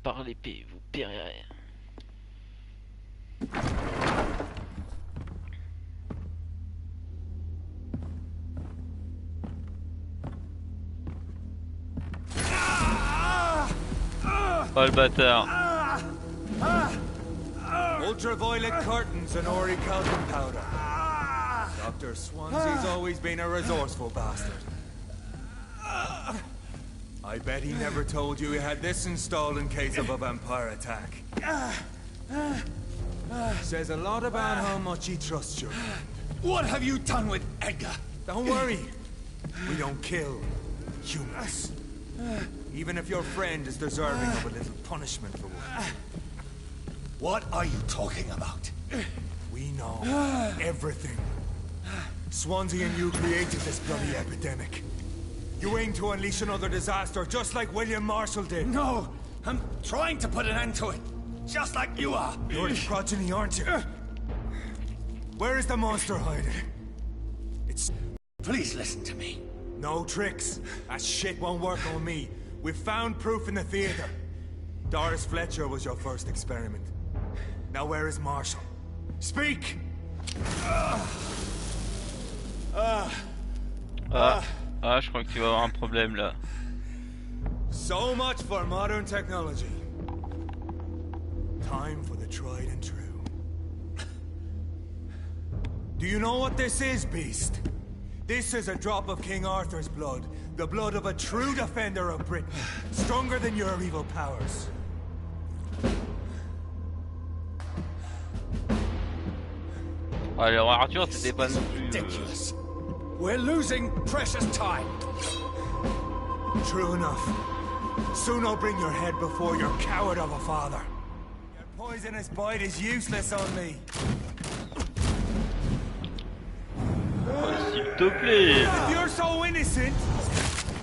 Par l'épée, vous périrez. Oh le bâtard. Ultraviolet curtains and Ori calcium powder. Dr. Swansea's always been a resourceful bastard. I bet he never told you he had this installed in case of a vampire attack. Says a lot about how much he trusts you. What have you done with Edgar? Don't worry. We don't kill humans. Even if your friend is deserving of a little punishment for what. What are you talking about? We know everything. Swansea and you created this bloody epidemic. You aim to unleash another disaster, just like William Marshall did. No! I'm trying to put an end to it, just like you are! You're the progeny, aren't you? Where is the monster hiding? It's... Please listen to me. No tricks. That shit won't work on me. We've found proof in the theater. Doris Fletcher was your first experiment. Now where is Marshall? Speak! Je crois que tu vas avoir un problème là. So much for modern technology. Time for the tried and true. Do you know what this is, Beast? This is a drop of King Arthur's blood. The blood of a true defender of Britain. Stronger than your evil powers. Alors Arthur, c'était pas non plus... Ridiculous. We're losing precious time. True enough. Soon I'll bring your head before your coward of a father. Your poisonous bite is useless on me. S'il te plaît. If you're so innocent,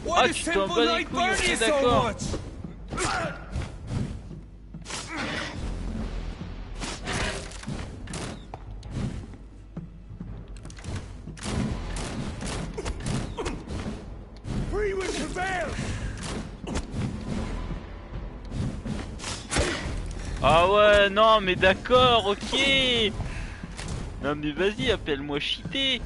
why does simple light burn you so much? Free will prevail! Ah ouais, non mais d'accord, ok. Non mais vas-y, appelle-moi cheaté.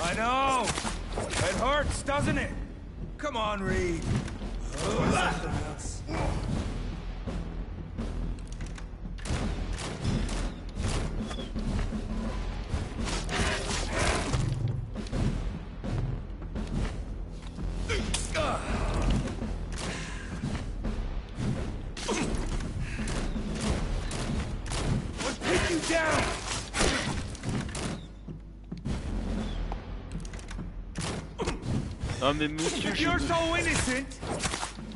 I know! It hurts, doesn't it? Come on, Reed. Oh, something else. Let's take you down! Non mais monsieur, If you're so innocent,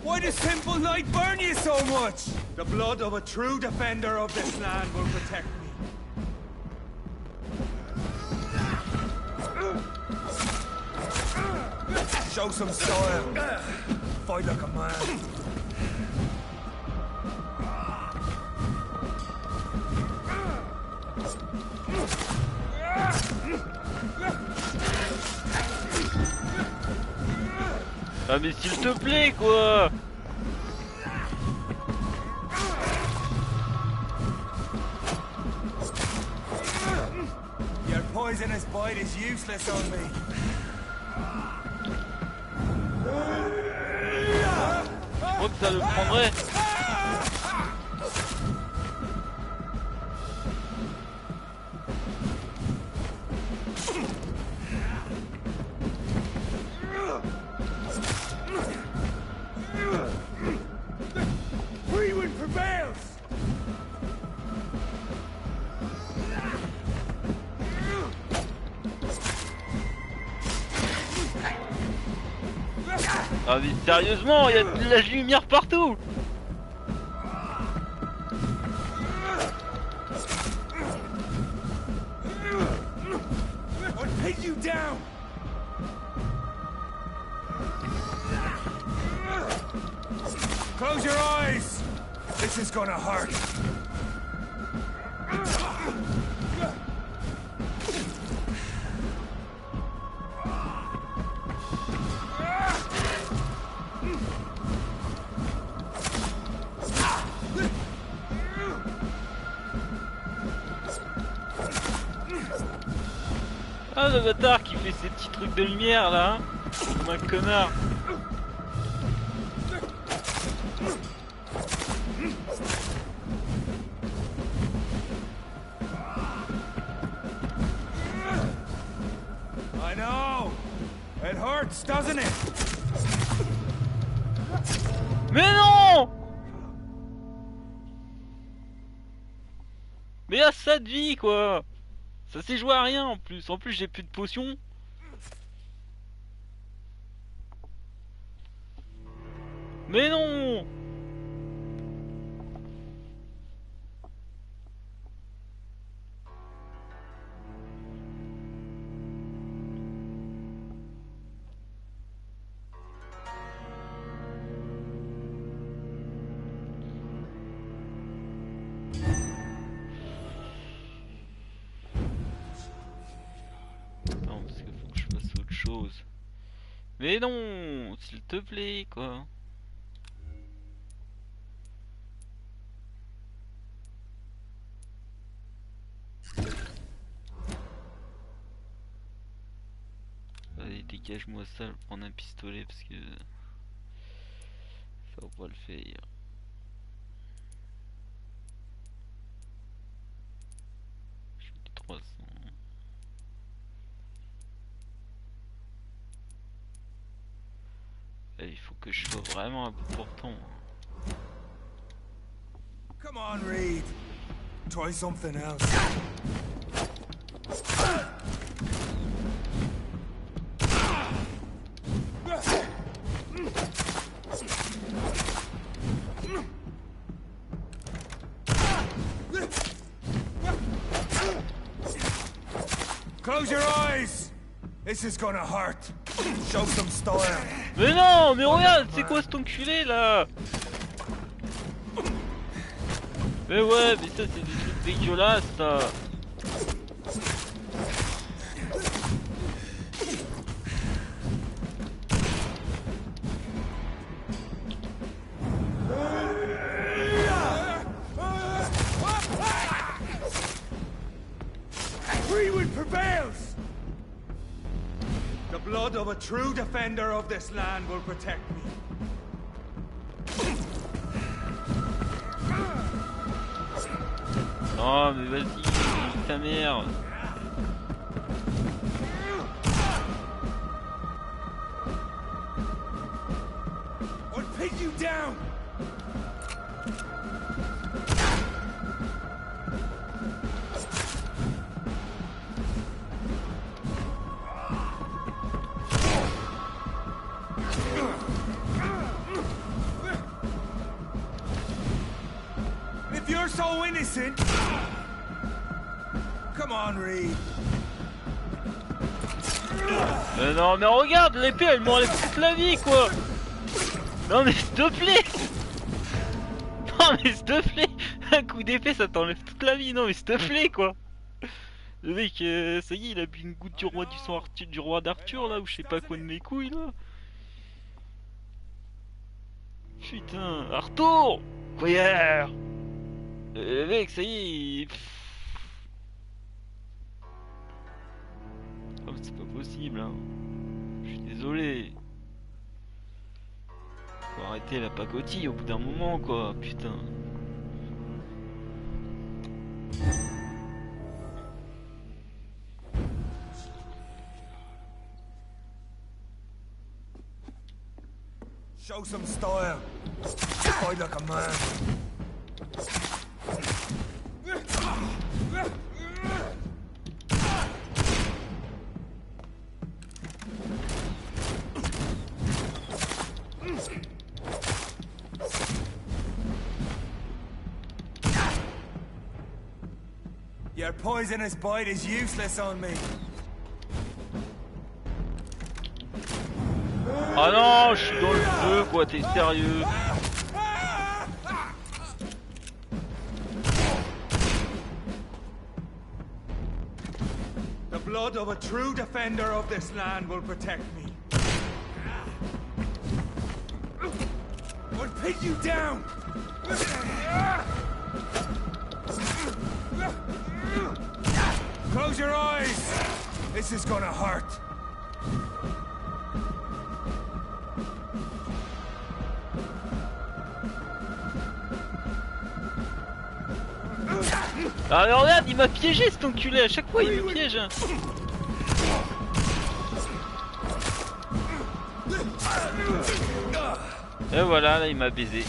why does simple light burn you so much? The blood of a true defender of this land will protect me. Show some style. Fight like a man. Ah mais s'il te plaît quoi. Your poisonous bite is useless on me. Je crois que ça le prendrait. Free will prevails! Ah mais sérieusement, il y a de la lumière partout. I'll take you down! Close your eyes! This is gonna hurt. Ah le bâtard qui fait ses petits trucs de lumière là, hein, comme un connard. I know! It hurts, doesn't it? Mais non! Mais à ça de vie quoi. Ça s'est joué à rien en plus. En plus j'ai plus de potions. Mais non. Mais non, s'il te plaît, quoi. Allez, dégage-moi ça, je vais prendre un pistolet parce que ça va pas le faire. Je suis 300. Il faut que je sois vraiment un peu portant. Come on, Reed. Try something else. Close your eyes. This is gonna hurt. Show some style. Mais non, mais regarde, c'est quoi cet enculé là? Mais ouais, mais ça c'est des trucs dégueulasses ça. The blood of a true defender of this land will protect me. Oh mais vas-y, ta mère. I'll pin you down. If you're so innocent, come on, Reed. Non mais regarde, l'épée elle m'enlève toute la vie quoi. Non mais s'il te plaît. Non mais s'il te plaît. Un coup d'épée ça t'enlève toute la vie. Non mais s'il te plaît quoi. Le mec ça y est il a bu une goutte du roi du roi d'Arthur là ou je sais pas quoi de mes couilles là. Putain, Arthur. Quoi hier. Le mec ça y est il... Oh, c'est pas possible hein. Je suis désolé. Faut arrêter la pacotille au bout d'un moment quoi, putain. Show some style. Fight like a man. Your poisonous bite is useless on me. Ah non, je suis dans le feu quoi, t'es sérieux? The blood of a true defender of this land will protect me. I'll pin you down! Close your eyes! This is gonna hurt. Ah mais regarde, il m'a piégé cet enculé, à chaque fois il me piège hein. Et voilà, là il m'a baisé.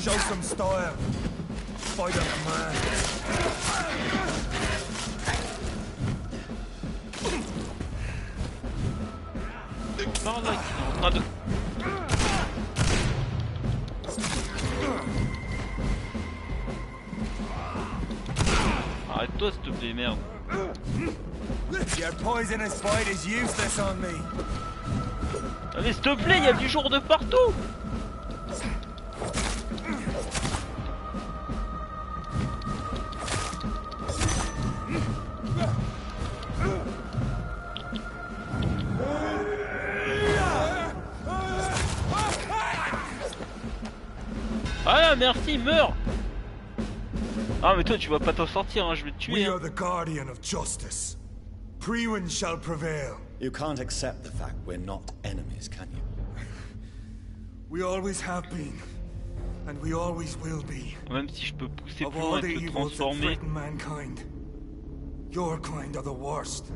Show some style. Fight like a man. Par là, qui est en train de... Arrête-toi s'il te plaît, merde. Your poisonous fight is useless on me. Allez, s'il te plaît, il y a du jour de partout. Ah merci, meurs. Ah mais toi tu vas pas t'en sortir, hein, je vais te tuer. We are the guardian of justice. Priwen shall prevail. You can't accept the fact we're not enemies, can you? We always have been, and we always will be. Même si je peux pousser Of plus all loin the et te evils that transformer. threaten mankind, your kind are the worst.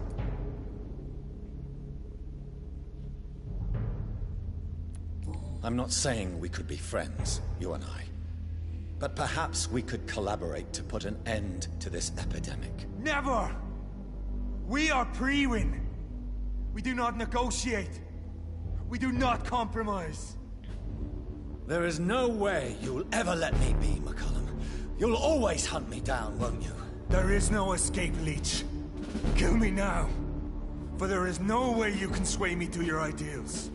I'm not saying we could be friends, you and I. But perhaps we could collaborate to put an end to this epidemic. Never! We are Priwen. We do not negotiate. We do not compromise. There is no way you'll ever let me be, McCullum. You'll always hunt me down, won't you? There is no escape, Leech. Kill me now. For there is no way you can sway me to your ideals.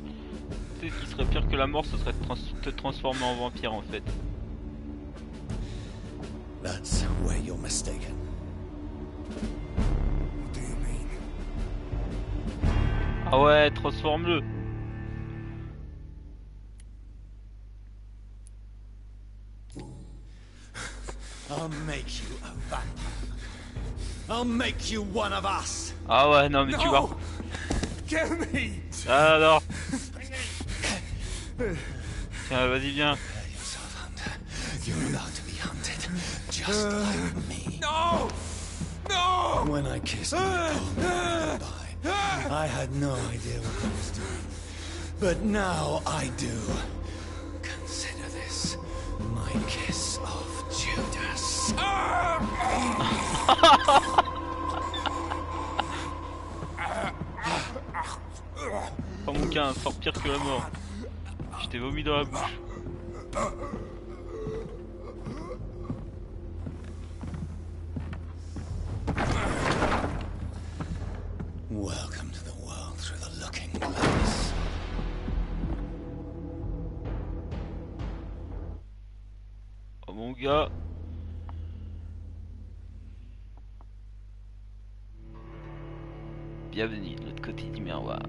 Tu sais ce qui serait pire que la mort, ce serait de te transformer en vampire en fait. That's where you're mistaken. What do you mean? Ah ouais, transforme-le. I'll make you a vampire. I'll make you one of us. Ah ouais, non mais tu vas... Kill me! Ah alors. Tiens, vas-y, viens. You're allowed to be hunted, just like me. No! No! When I kissed my goodbye, I had no idea what I was doing. But now I do. Consider this my kiss of Judas. Oh mon gars, sort pire que la mort. Je t'ai vomi dans la bouche. Welcome to the world through the looking glass. Oh mon gars. Bienvenue de l'autre côté du miroir.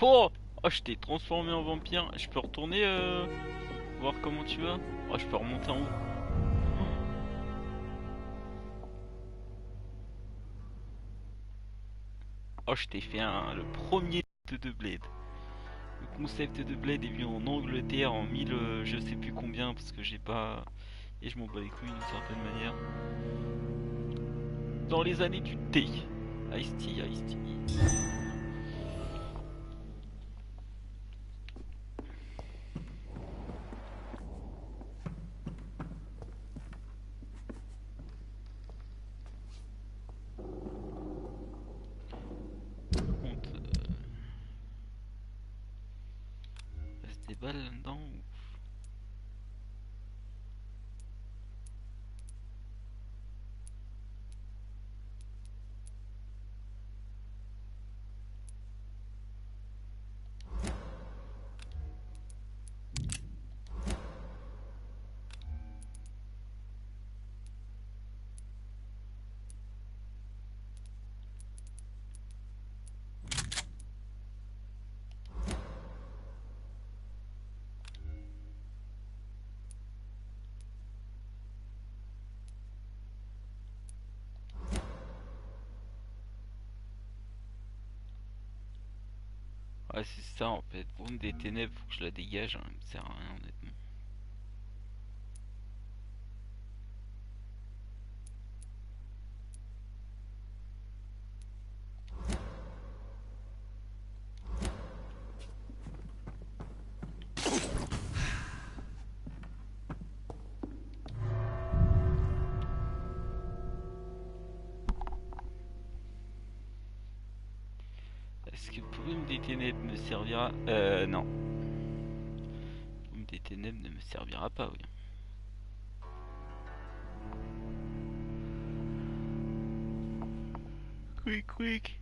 Oh, je t'ai transformé en vampire. Je peux retourner voir comment tu vas. Oh, je peux remonter en haut. Oh, je t'ai fait le premier de Blade. Le concept de Blade est venu en Angleterre en 1000 je sais plus combien parce que j'ai pas... Et je m'en bats les couilles d'une certaine manière. Dans les années du thé. Ice-T. Des balles là-dedans ou... Ouais, c'est ça en fait. Brume des ténèbres, faut que je la dégage, hein. Elle me sert à rien honnêtement. Est-ce que Brume des ténèbres me servira? Non. Brume des ténèbres ne me servira pas, oui. Quick, quick.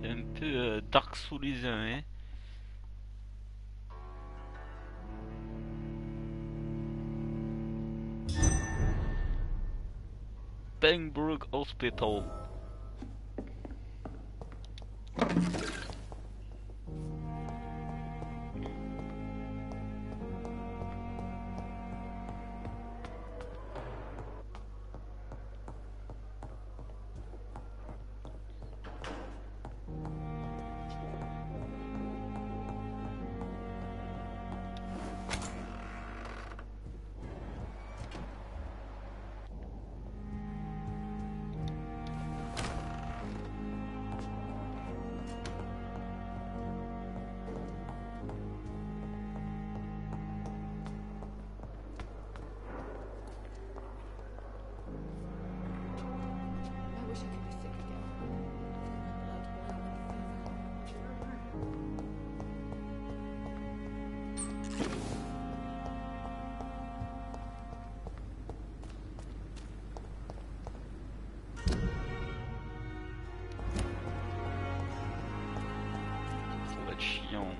Un peu Dark Souls, hein. Bangbrook Hospital. Chiant.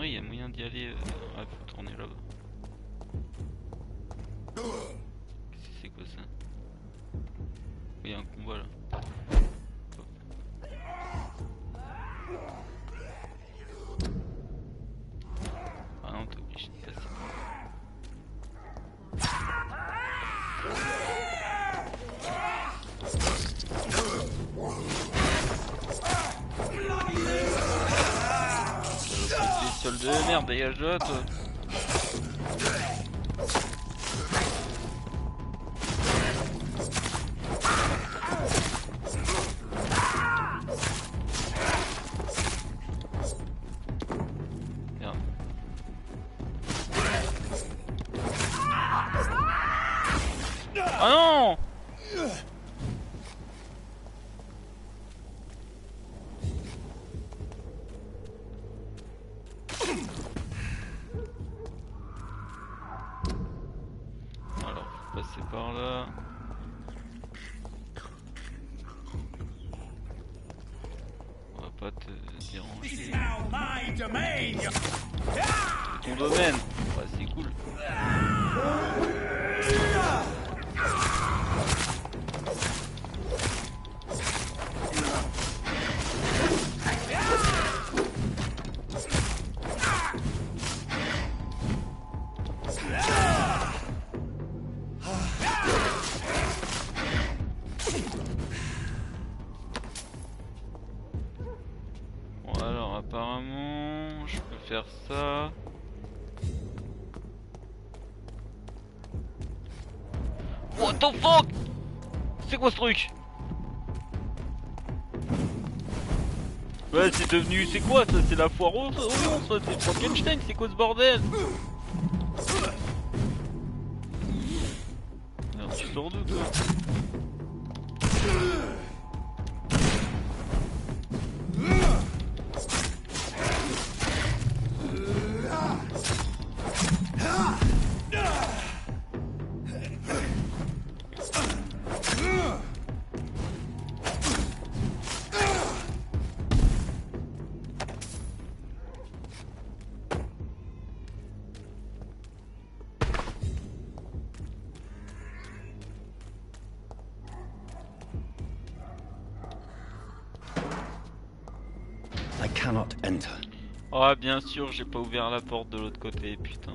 Il y a moyen d'y aller. Ah, faut tourner là-bas. C'est quoi ça? Il y a un combat là. Ah non, t'es obligé de passer. Seul de merde, dégage de là, toi. Merde. Ah non! Passer par là. On va pas te déranger. Ton domaine. Ouais, c'est cool. Apparemment, je peux faire ça. the fuck? C'est quoi ce truc? Ouais, c'est devenu... C'est quoi ça? C'est la foire aux monstres, c'est Frankenstein, c'est quoi ce bordel? Alors, tu sors d'où toi? I cannot enter. Ah, bien sûr, j'ai pas ouvert la porte de l'autre côté, putain.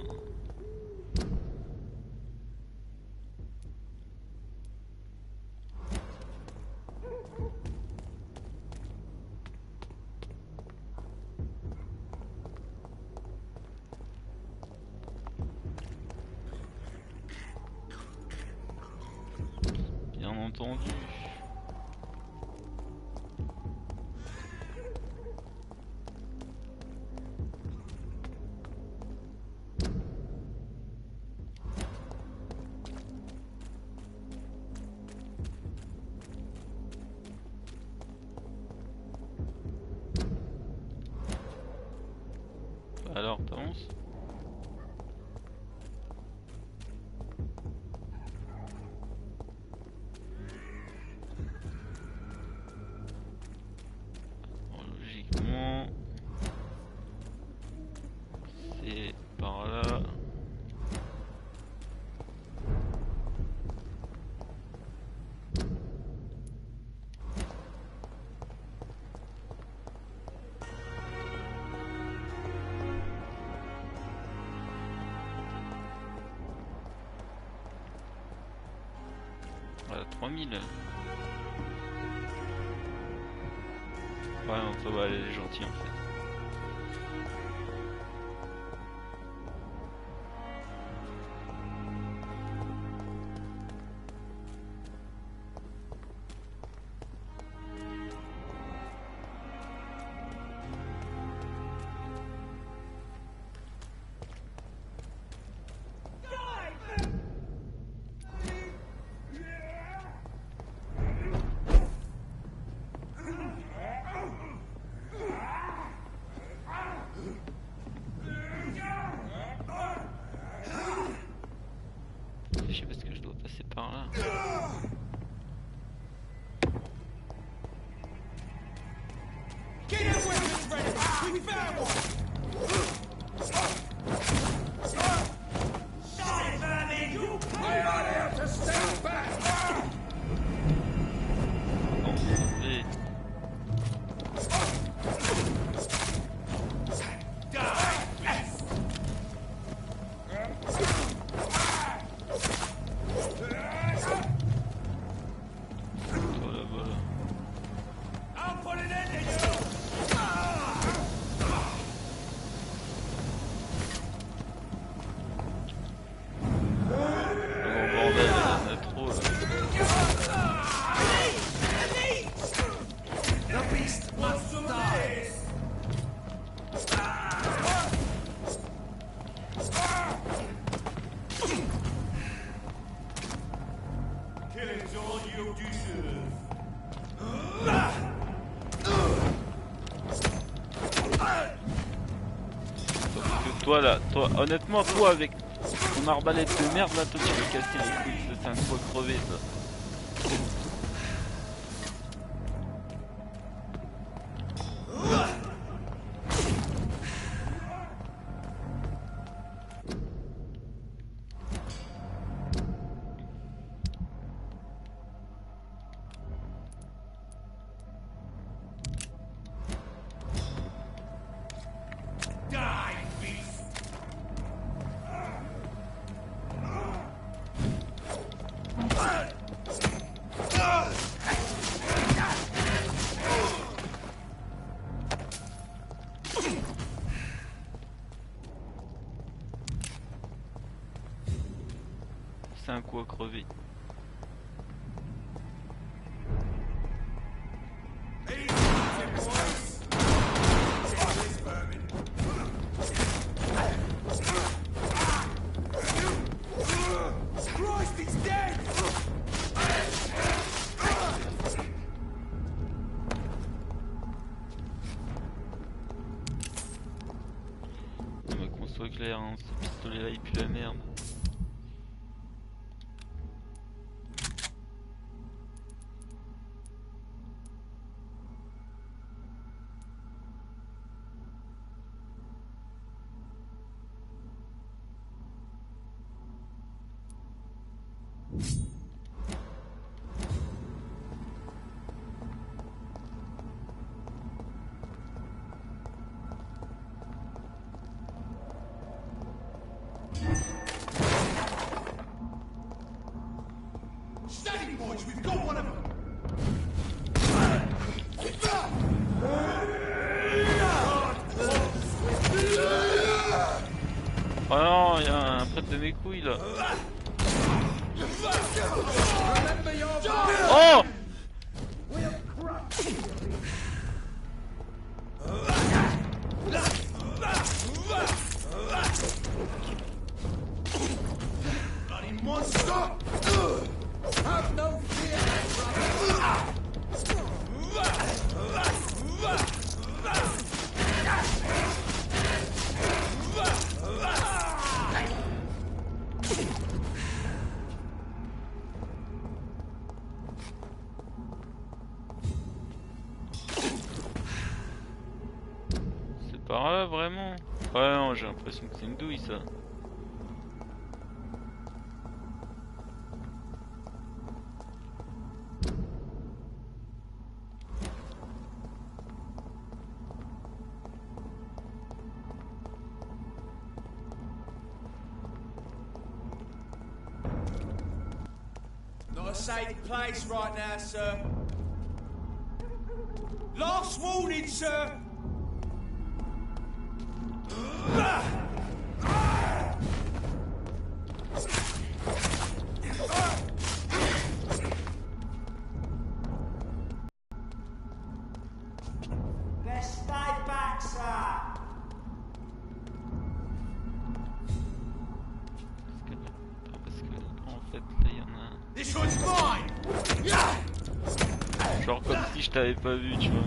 Bien entendu. Alors, t'avances? Bon, logiquement, c'est par là. Voilà, 3000. Ouais, non, ça va, elle est gentille en fait. Je sais pas ce que je dois passer par là. Get your weapons ready! We found one! Shit, Vermin! You We are here to stand back! Non, et... Voilà, voilà. I'll put it into you! Oh bordel, il y en a trop là. The beast must die! Killing's all you deserve. Parce que toi là, toi, honnêtement, toi avec ton arbalète de merde là, toi tu veux casser les couilles, c'est un quoi crevé ça. Die, beast! C'est un coup à crever. clair, hein, ce pistolet là il pue la merde. Steady, boys, we've got one of them. Oh non, il y a un prêtre de mes couilles là. Oh! Bloody monster! Have no fear, C'est par là vraiment? Ouais non, j'ai l'impression que c'est une douille ça. Not a safe place right now, sir. Last warning, sir. Let's stay back, sir. Parce que en fait là il y en a un. This one's mine. Genre comme si je t'avais pas vu, tu vois.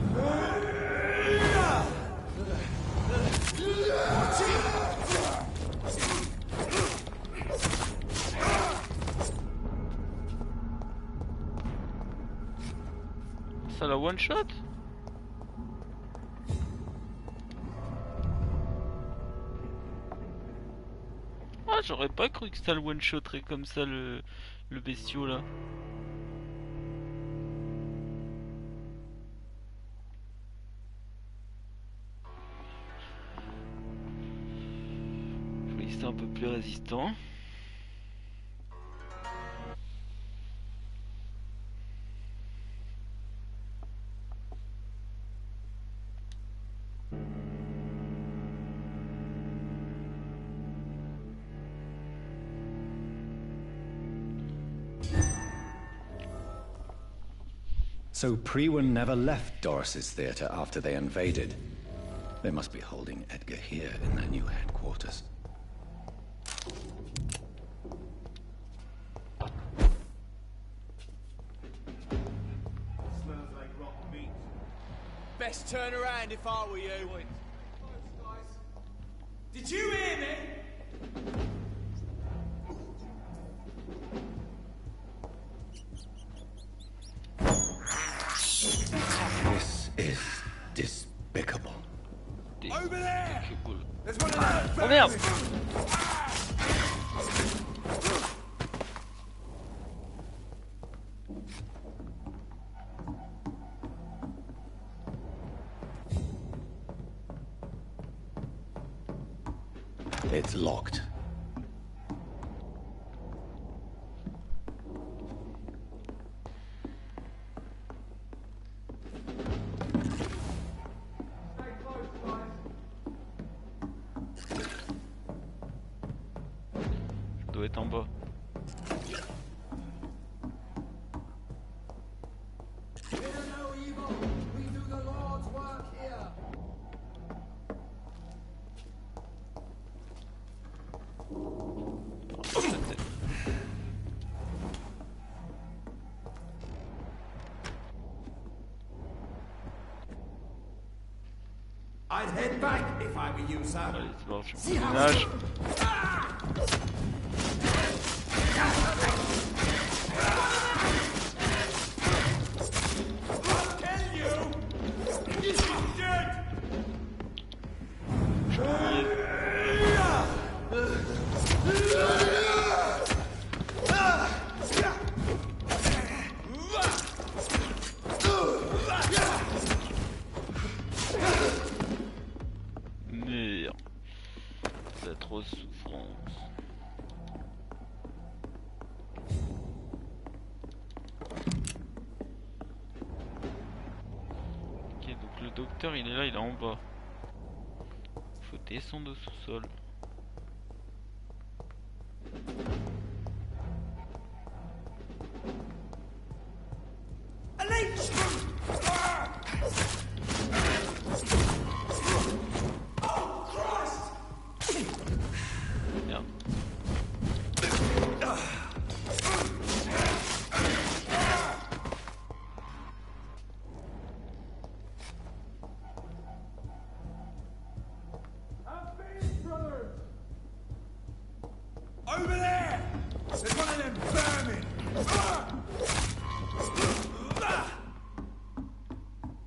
Ça la one shot? Ah, j'aurais pas cru que ça le one shotterait comme ça le bestiau là. Je voulais que c'était un peu plus résistant. So Priwen never left Doris's theatre after they invaded. They must be holding Edgar here in their new headquarters. Smells like rotten meat. Best turn around if I were you. Did you hear me? This is despicable. Over there! There's one of Oh merde! It's locked. Je dois être en bas. I'd head back if I were you, sir. Allez, c'est bon, je suis au ménage. Merde, c'est trop souffrance. Ok, donc le docteur il est là, il est en bas. Faut descendre au sous-sol. Merde. Over there! There's one of them vermin!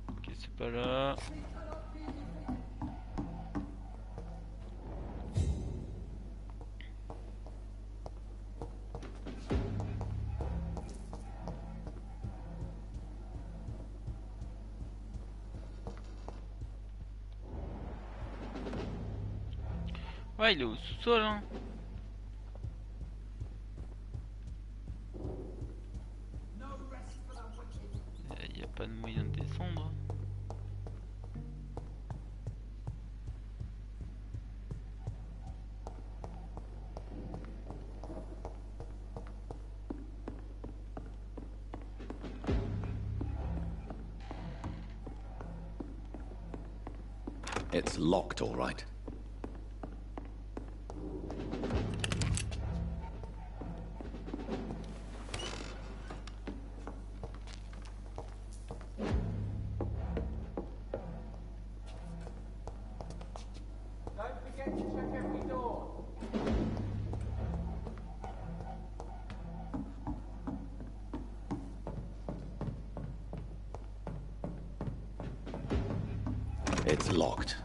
Ok, c'est pas là. Ouais, il est au sous-sol, hein. Il n'y a pas de moyen de descendre. It's locked, all right. Don't forget to check every door. It's locked.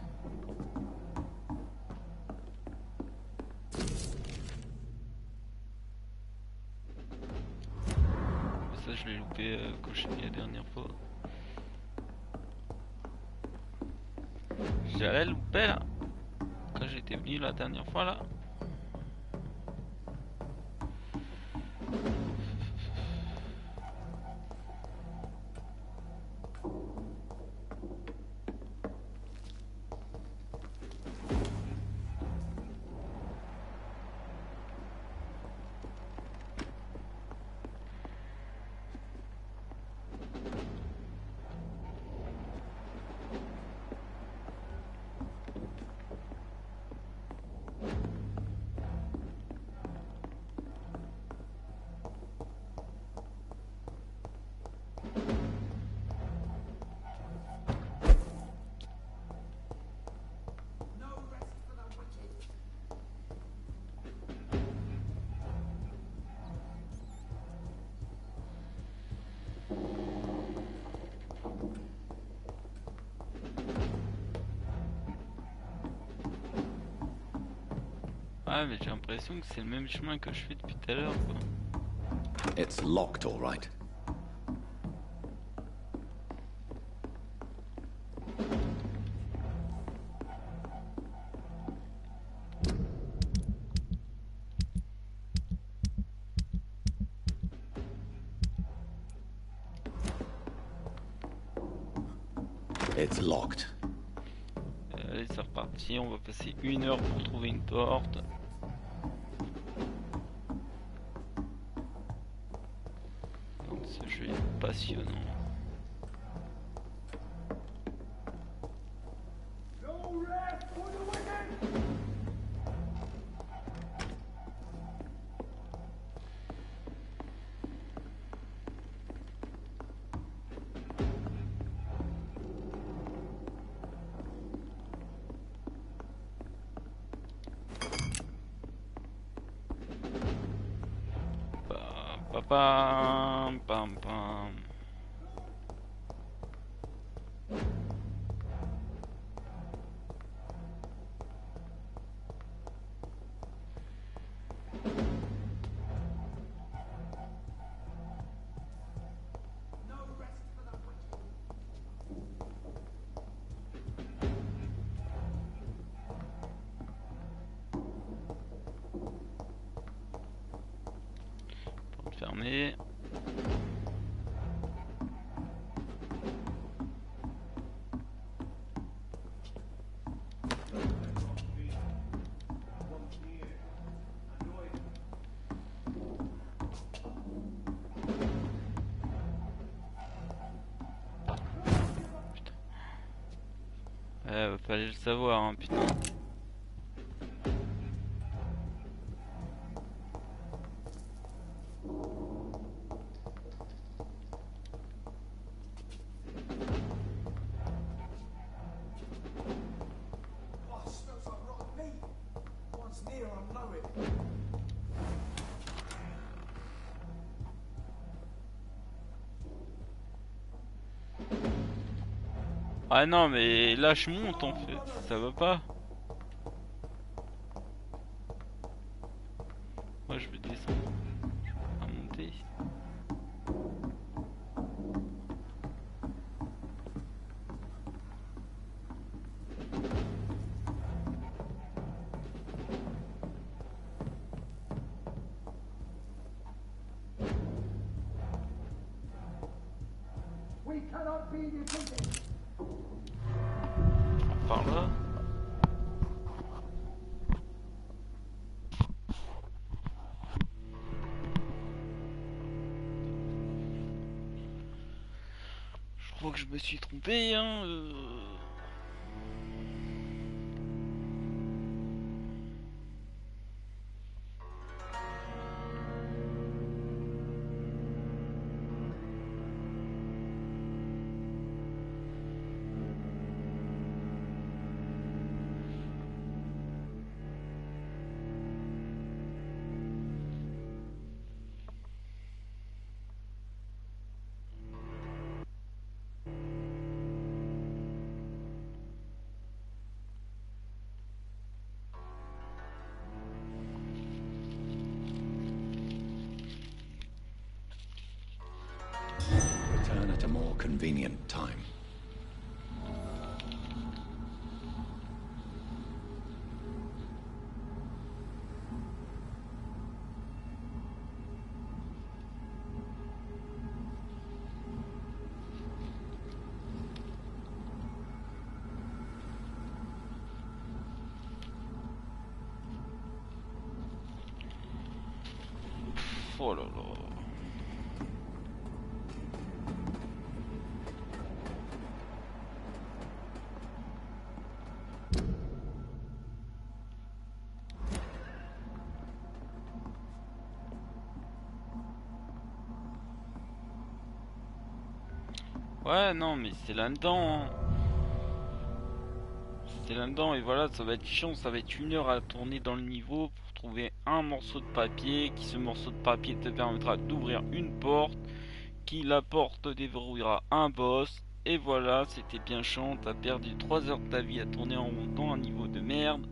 Ça, je l'ai loupé quand je suis venu la dernière fois. J'allais louper là. Quand j'étais venu la dernière fois là. Ouais, mais j'ai l'impression que c'est le même chemin que je fais depuis tout à l'heure, quoi. It's locked, all right. It's locked. Allez, c'est reparti. On va passer 1 heure pour trouver une porte. Donc, ce jeu est passionnant. Pam pam pam. Porte fermée. Fallait le savoir, hein, putain. Ah non, mais là je monte en fait, ça va pas. Moi je vais descendre, je vais pas monter. We cannot be defeated. Par là. Je crois que je me suis trompé, hein. Return at a more convenient time. Oh là là. Ouais, non, mais c'est là-dedans, hein. C'est là-dedans, et voilà, ça va être chiant, ça va être 1 heure à tourner dans le niveau pour trouver un morceau de papier, qui ce morceau de papier te permettra d'ouvrir une porte, qui la porte déverrouillera un boss, et voilà, c'était bien chiant, t'as perdu 3 heures de ta vie à tourner en rond dans un niveau de merde.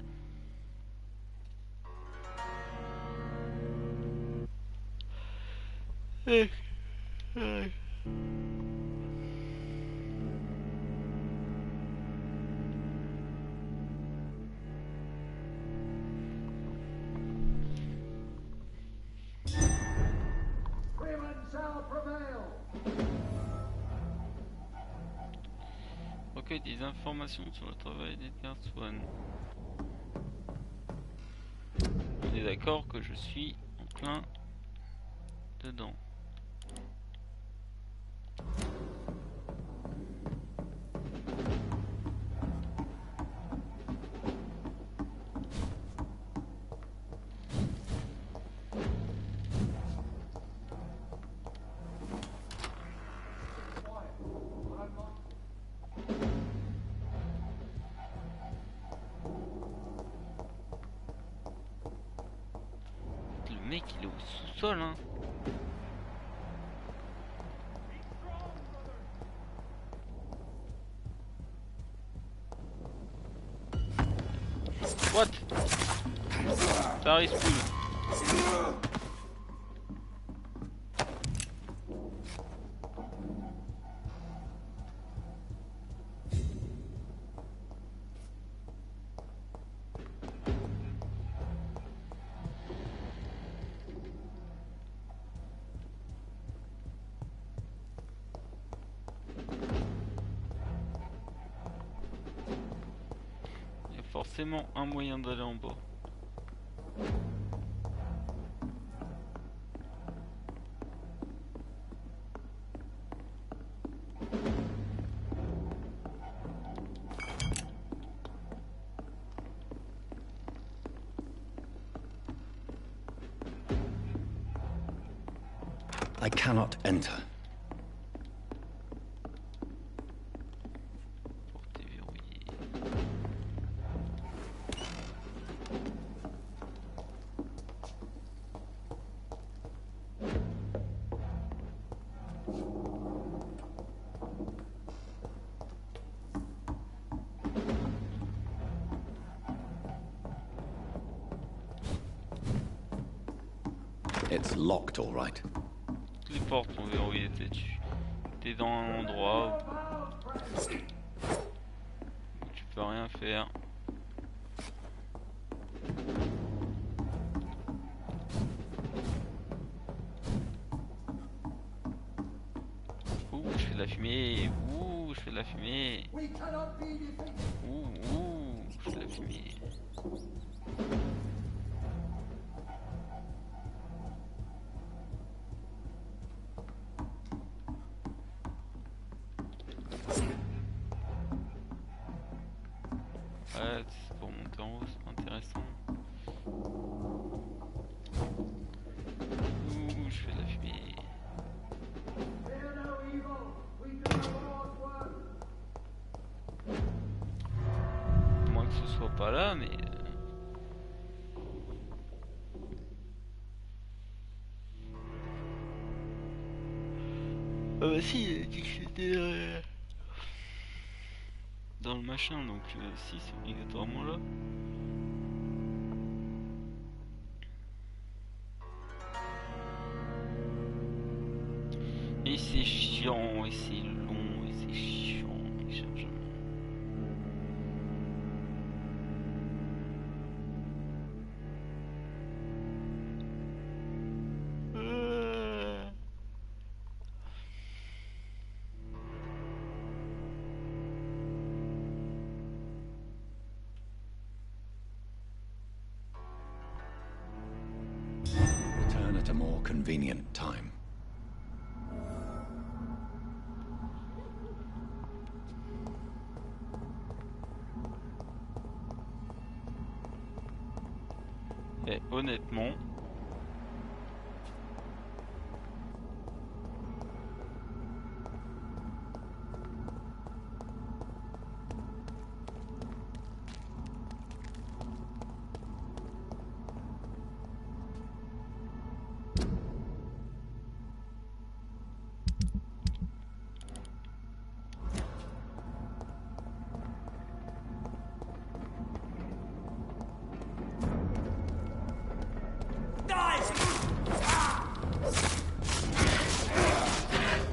Ok, des informations sur le travail des personnes. On est d'accord que je suis en plein dedans. Le mec il est au sous-sol, hein. What? Ça respawn. Forcément un moyen d'aller en bas. I cannot enter. Porte verrouillée. It's locked, all right. Toutes les portes sont verrouillées, t'es dans un endroit où tu peux rien faire. Ouh, je fais de la fumée. Ouh, je fais de la fumée. Ouh, je fais de la fumée. Ouais, c'est pour monter en haut, c'est intéressant. Ouh, je fais de la fumée. Moins que ce soit pas là, mais... Ah bah si, il a dit que c'était... dans le machin, donc si c'est obligatoirement là. Et c'est chiant, et c'est long, et c'est chiant, les chargements. Return at a more convenient time. Et honnêtement,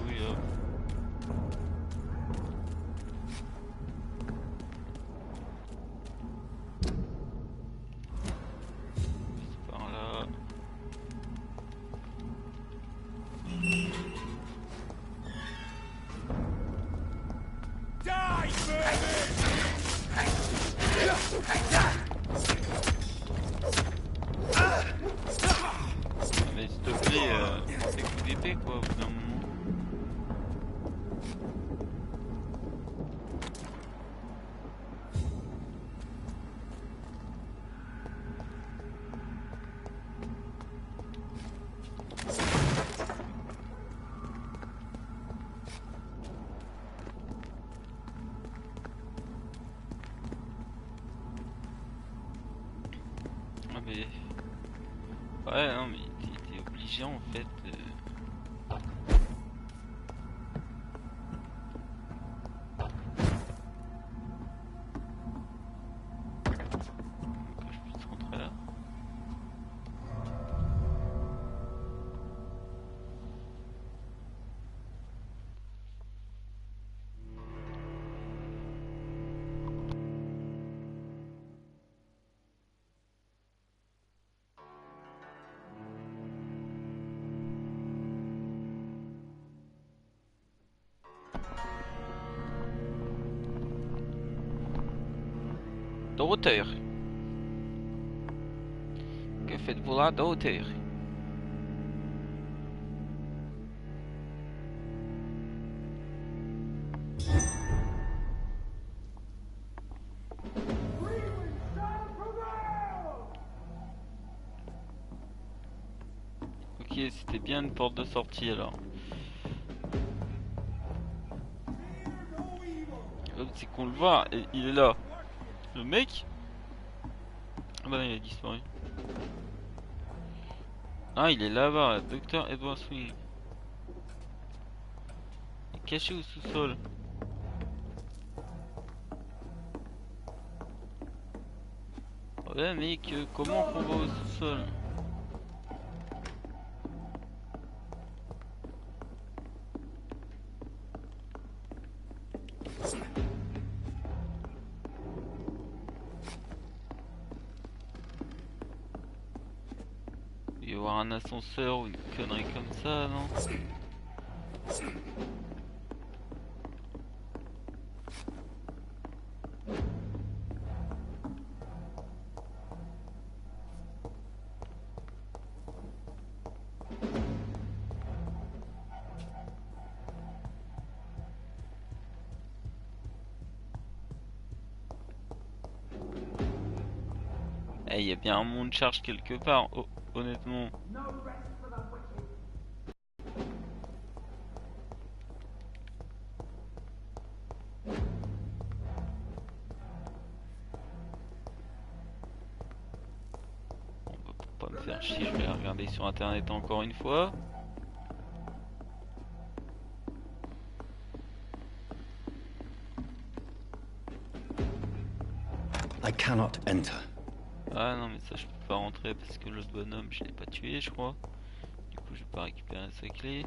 oui, c'est par là. Mais s'il te plaît, c'est coup d'épée quoi, au bout d'un moment. Ah mais... Ouais, non mais t'es obligé en fait D'auteur. Que faites-vous là, d'auteur? Ok, c'était bien une porte de sortie alors. C'est qu'on le voit, et il est là. Le mec. Ah bah non, il a disparu. Ah, il est là-bas, Docteur Edward Swing. Il est caché au sous-sol. Ouais mec, comment qu'on va au sous-sol? Il va y avoir un ascenseur ou une connerie comme ça, non? Eh, il y a bien un monde charge quelque part, honnêtement. Bon, bah, pour pas me faire chier, je vais regarder sur internet encore une fois. I cannot enter. Ah non mais ça je peux pas rentrer parce que l'autre bonhomme je l'ai pas tué je crois. Du coup je vais pas récupérer sa clé.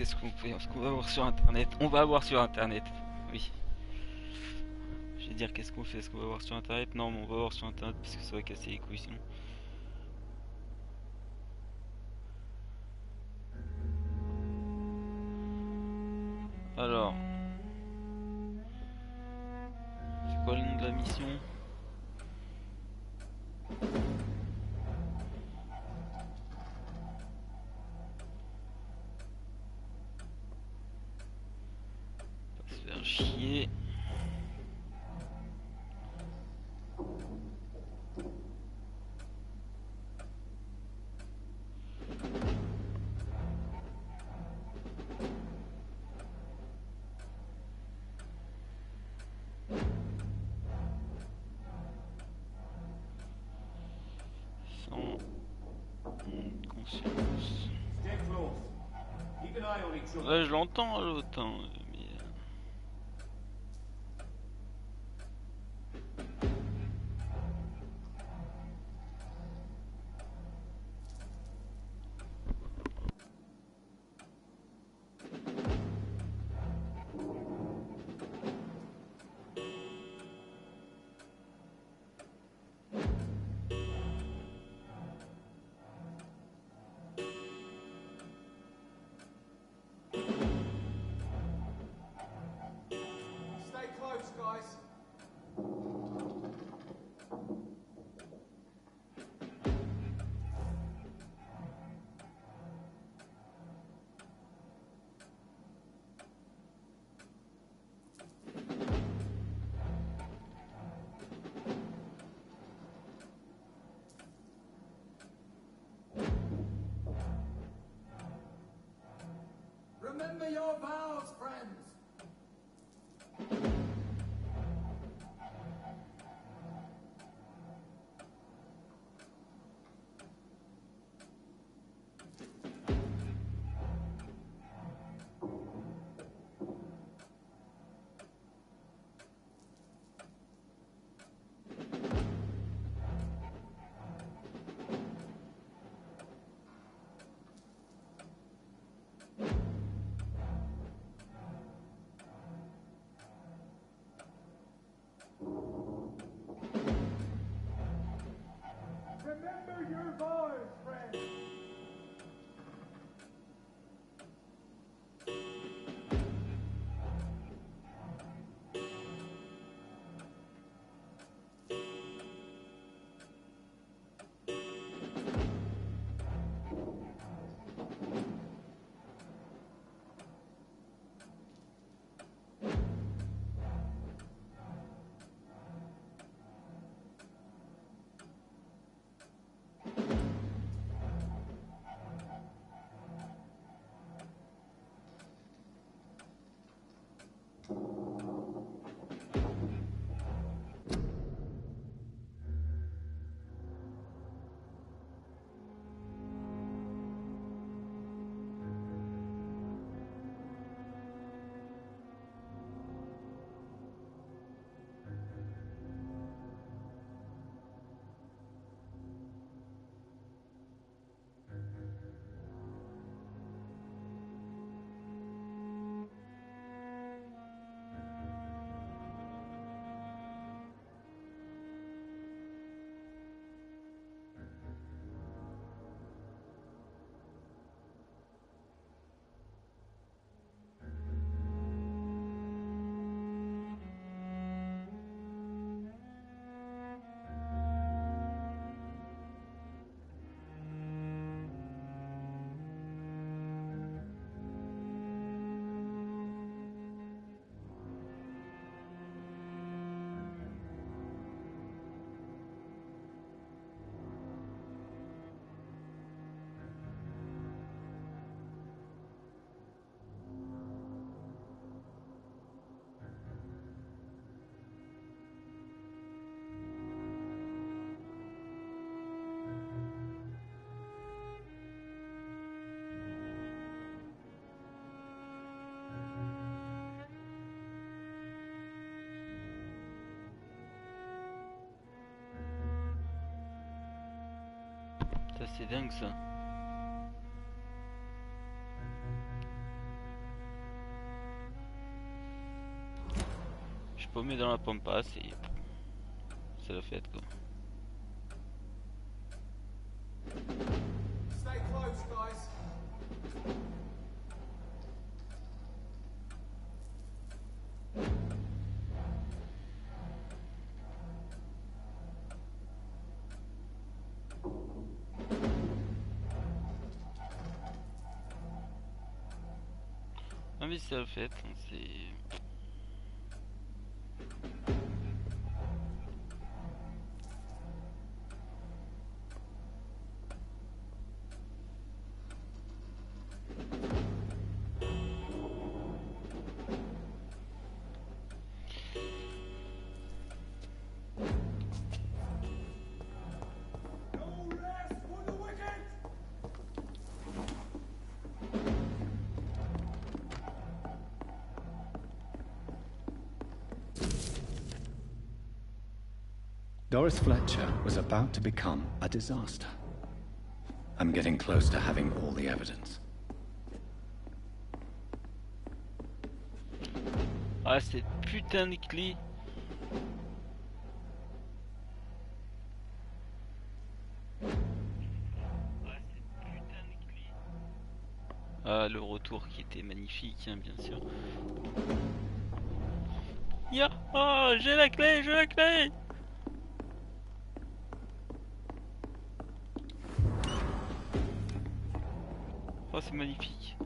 qu'est-ce qu'on fait? Ce qu'on va voir sur internet. On va voir sur internet. Oui. Je vais dire qu'est-ce qu'on fait? Ce qu'on va voir sur internet? Non, mais on va voir sur internet parce que ça va casser les couilles sinon. Alors. C'est quoi le nom de la mission? Pas se faire chier. Sans conscience. Là je l'entends l'autre. Hein, mais... Stay close, guys. Remember your vows, friends. Remember your vows, friends. Ça c'est dingue ça. suis paumé dans la pampa, c'est la fête quoi. Stay close, guys. Ah mais c'est la fête, hein, c'est... Doris Fletcher was about to become a disaster. I'm getting close to having all the evidence. Ah, cette putain de clé. Ah, le retour qui était magnifique, hein, bien sûr. Ya, oh, j'ai la clé, j'ai la clé. Oh, c'est magnifique.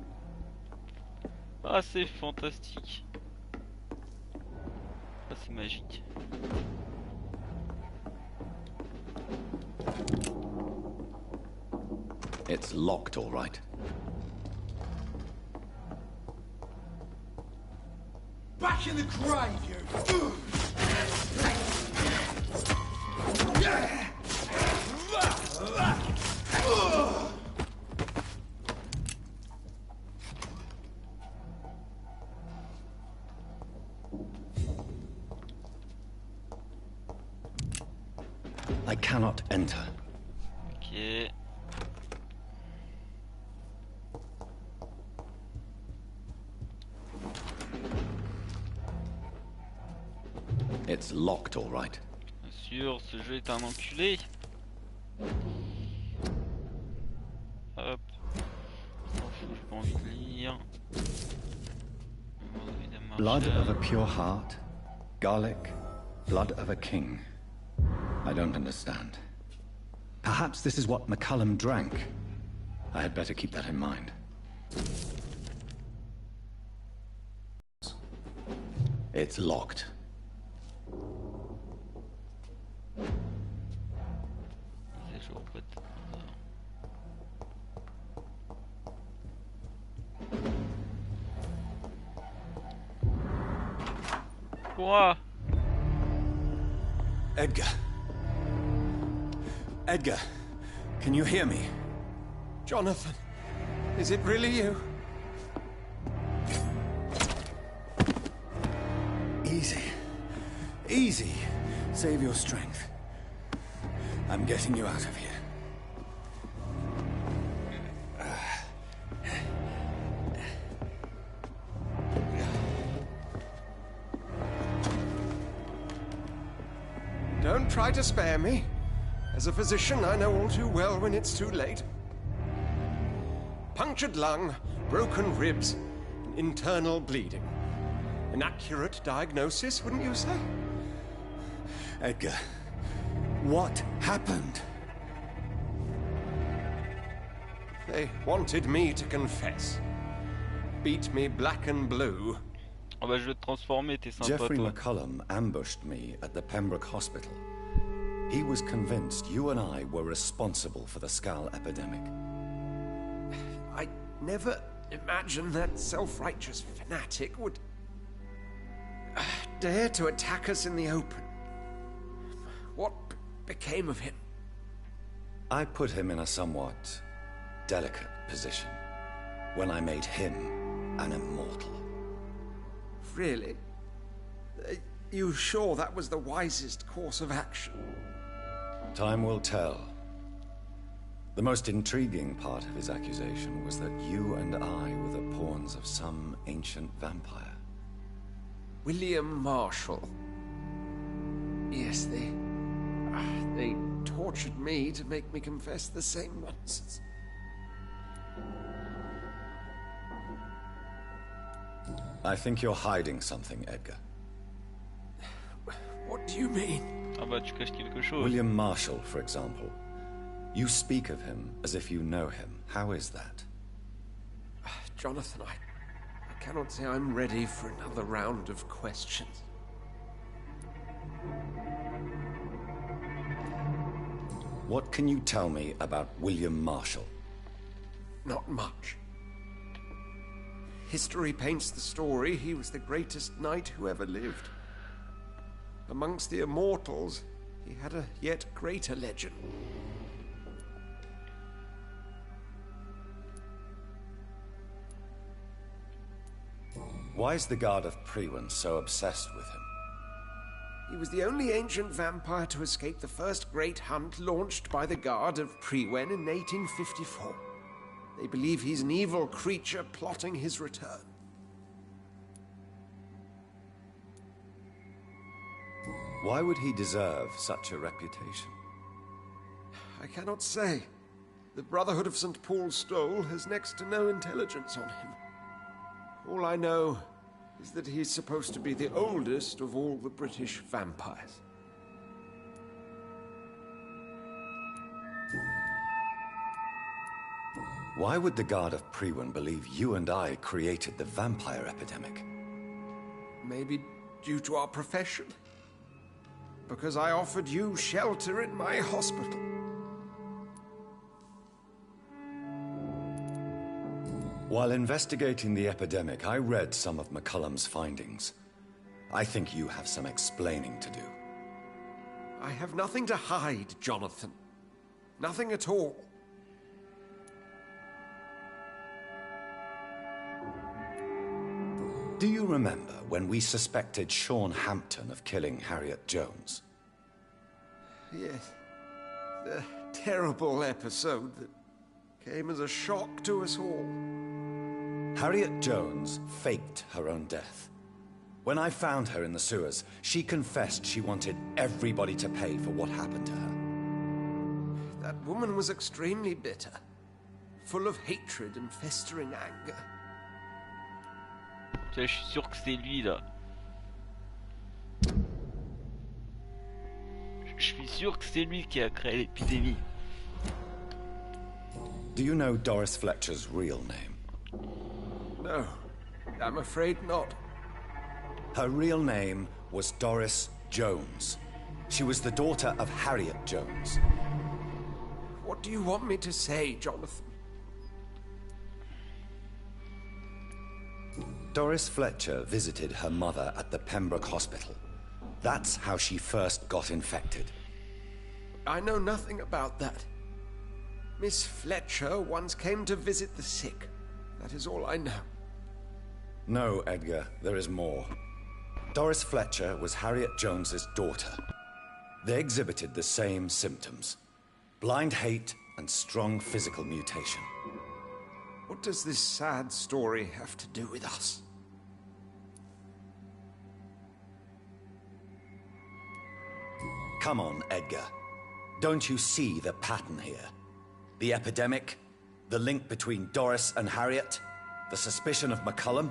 Ah, c'est fantastique. Ah, c'est magique. It's locked, all right. Back in the grave, you! I cannot enter. Ok. It's locked, all right. Bien sûr, ce jeu est un enculé. Hop. J'ai pas envie de lire. Blood of a pure heart, garlic, blood of a king. I don't understand. Perhaps this is what McCullum drank. I had better keep that in mind. It's locked. Quoi? Edgar. Edgar, can you hear me? Jonathan, is it really you? Easy. Easy. Save your strength. I'm getting you out of here. Don't try to spare me. As a physician, I know all too well when it's too late. Punctured lung, broken ribs, and internal bleeding. An accurate diagnosis, wouldn't you say? Edgar, what happened? They wanted me to confess. Beat me black and blue. Oh bah je vais te transformer, t'es sympa Jeffrey toi. McCullum ambushed me at the Pembroke Hospital. He was convinced you and I were responsible for the Skal epidemic. I never imagined that self-righteous fanatic would dare to attack us in the open. What became of him? I put him in a somewhat delicate position when I made him an immortal. Really? You sure that was the wisest course of action? Time will tell. The most intriguing part of his accusation was that you and I were the pawns of some ancient vampire. William Marshall. Yes, they tortured me to make me confess the same nonsense. I think you're hiding something, Edgar. What do you mean? Ah bah tu caches quelque chose. William Marshall, for example. You speak of him as if you know him. How is that? Jonathan, I cannot say I'm ready for another round of questions. What can you tell me about William Marshall? Not much. History paints the story he was the greatest knight who ever lived. Amongst the immortals, he had a yet greater legend. Why is the Guard of Priwen so obsessed with him? He was the only ancient vampire to escape the first great hunt launched by the Guard of Priwen in 1854. They believe he's an evil creature plotting his return. Why would he deserve such a reputation? I cannot say. The Brotherhood of St. Paul's Stole has next to no intelligence on him. All I know is that he's supposed to be the oldest of all the British vampires. Why would the Guard of Priwen believe you and I created the vampire epidemic? Maybe due to our profession. Because I offered you shelter in my hospital. While investigating the epidemic, I read some of McCullum's findings. I think you have some explaining to do. I have nothing to hide, Jonathan. Nothing at all. Do you remember when we suspected Sean Hampton of killing Harriet Jones? Yes. The terrible episode that came as a shock to us all. Harriet Jones faked her own death. When I found her in the sewers, she confessed she wanted everybody to pay for what happened to her. That woman was extremely bitter, full of hatred and festering anger. Je suis sûr que c'est lui là. Je suis sûr que c'est lui qui a créé l'épidémie. Do you know Doris Fletcher's real name? No, I'm afraid not. Her real name was Doris Jones. She was the daughter of Harriet Jones. What do you want me to say, Jonathan? Doris Fletcher visited her mother at the Pembroke Hospital. That's how she first got infected. I know nothing about that. Miss Fletcher once came to visit the sick. That is all I know. No, Edgar, there is more. Doris Fletcher was Harriet Jones's daughter. They exhibited the same symptoms: blind hate and strong physical mutation. What does this sad story have to do with us? Come on, Edgar. Don't you see the pattern here? The epidemic, the link between Doris and Harriet, the suspicion of McCullum?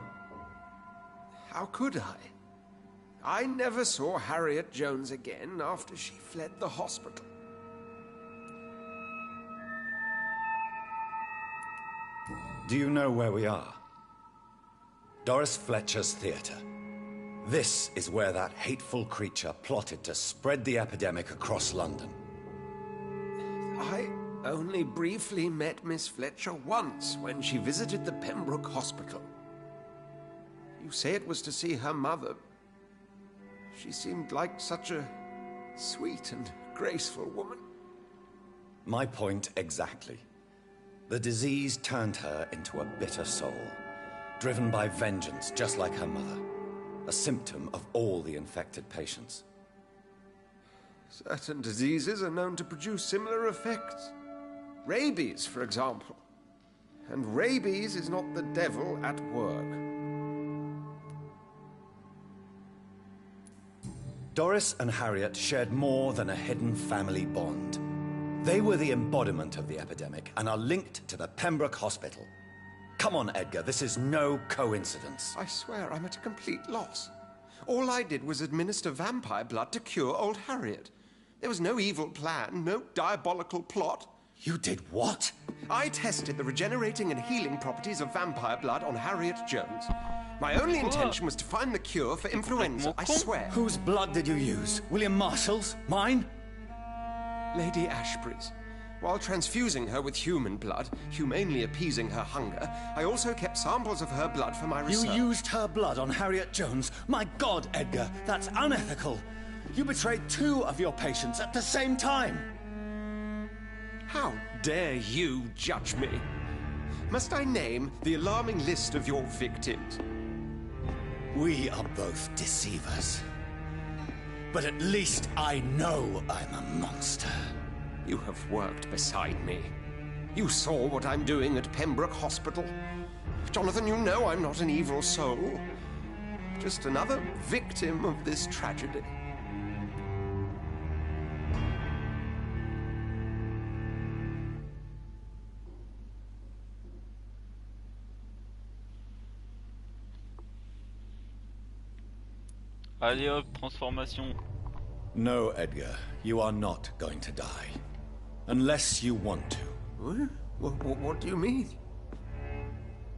How could I? I never saw Harriet Jones again after she fled the hospital. Do you know where we are? Doris Fletcher's theater. This is where that hateful creature plotted to spread the epidemic across London. I only briefly met Miss Fletcher once when she visited the Pembroke Hospital. You say it was to see her mother. She seemed like such a sweet and graceful woman. My point exactly. The disease turned her into a bitter soul, driven by vengeance just like her mother. A symptom of all the infected patients. Certain diseases are known to produce similar effects. Rabies, for example. And rabies is not the devil at work. Doris and Harriet shared more than a hidden family bond. They were the embodiment of the epidemic and are linked to the Pembroke Hospital. Come on, Edgar, this is no coincidence. I swear I'm at a complete loss. All I did was administer vampire blood to cure old Harriet. There was no evil plan, no diabolical plot. You did what? I tested the regenerating and healing properties of vampire blood on Harriet Jones. My only intention was to find the cure for influenza, I swear. Whose blood did you use? William Marshall's? Mine? Lady Ashbury's. While transfusing her with human blood, humanely appeasing her hunger, I also kept samples of her blood for my research. You used her blood on Harriet Jones? My God, Edgar, that's unethical. You betrayed 2 of your patients at the same time. How dare you judge me? Must I name the alarming list of your victims? We are both deceivers. But at least I know I'm a monster. You have worked beside me. You saw what I'm doing at Pembroke Hospital. Jonathan, you know I'm not an evil soul. Just another victim of this tragedy. Allez hop, transformation. No, Edgar, you are not going to die. Unless you want to. What do you mean?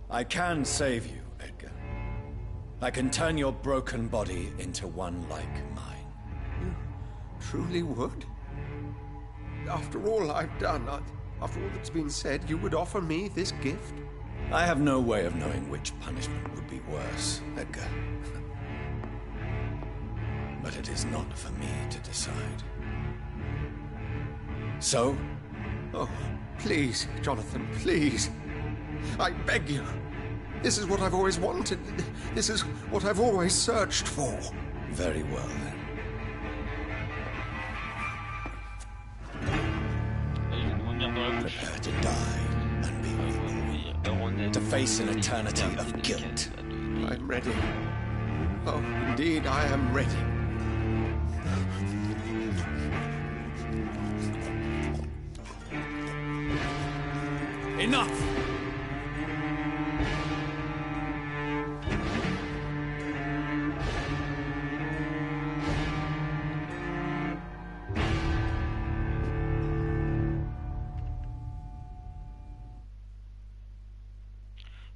I can save you, Edgar. I can turn your broken body into one like mine. You truly would? After all I've done, after all that's been said, you would offer me this gift? I have no way of knowing which punishment would be worse, Edgar. But it is not for me to decide. So? Oh, please, Jonathan, please. I beg you. This is what I've always wanted. This is what I've always searched for. Very well, then. Prepare to die and be reborn. To face an eternity of guilt. I'm ready. Oh, indeed, I am ready. Enough!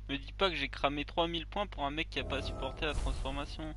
Me dis pas que j'ai cramé 3000 points pour un mec qui a pas supporté la transformation.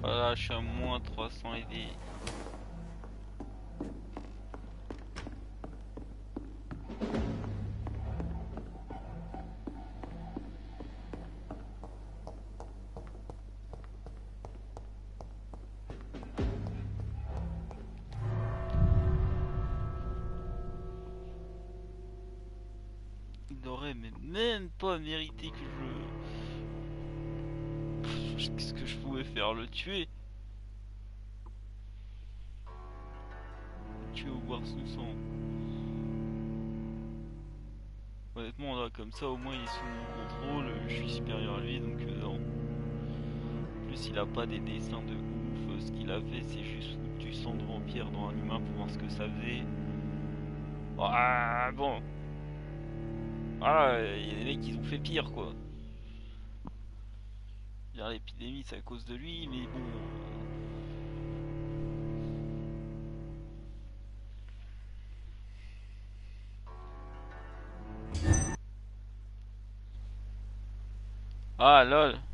Voilà, je suis à moins 300 et des... Il n'aurait même pas mérité que qu'est-ce que je pouvais faire? Le tuer? Tuer ou boire son sang? Honnêtement là comme ça au moins il est sous mon contrôle, je suis supérieur à lui donc non. En plus il a pas des dessins de ouf, ce qu'il a fait c'est juste foutre du sang de vampire dans un humain pour voir ce que ça faisait. Ah bon. Voilà, il y a des mecs qui ont fait pire quoi. L'épidémie c'est à cause de lui, mais bon. Ah lol.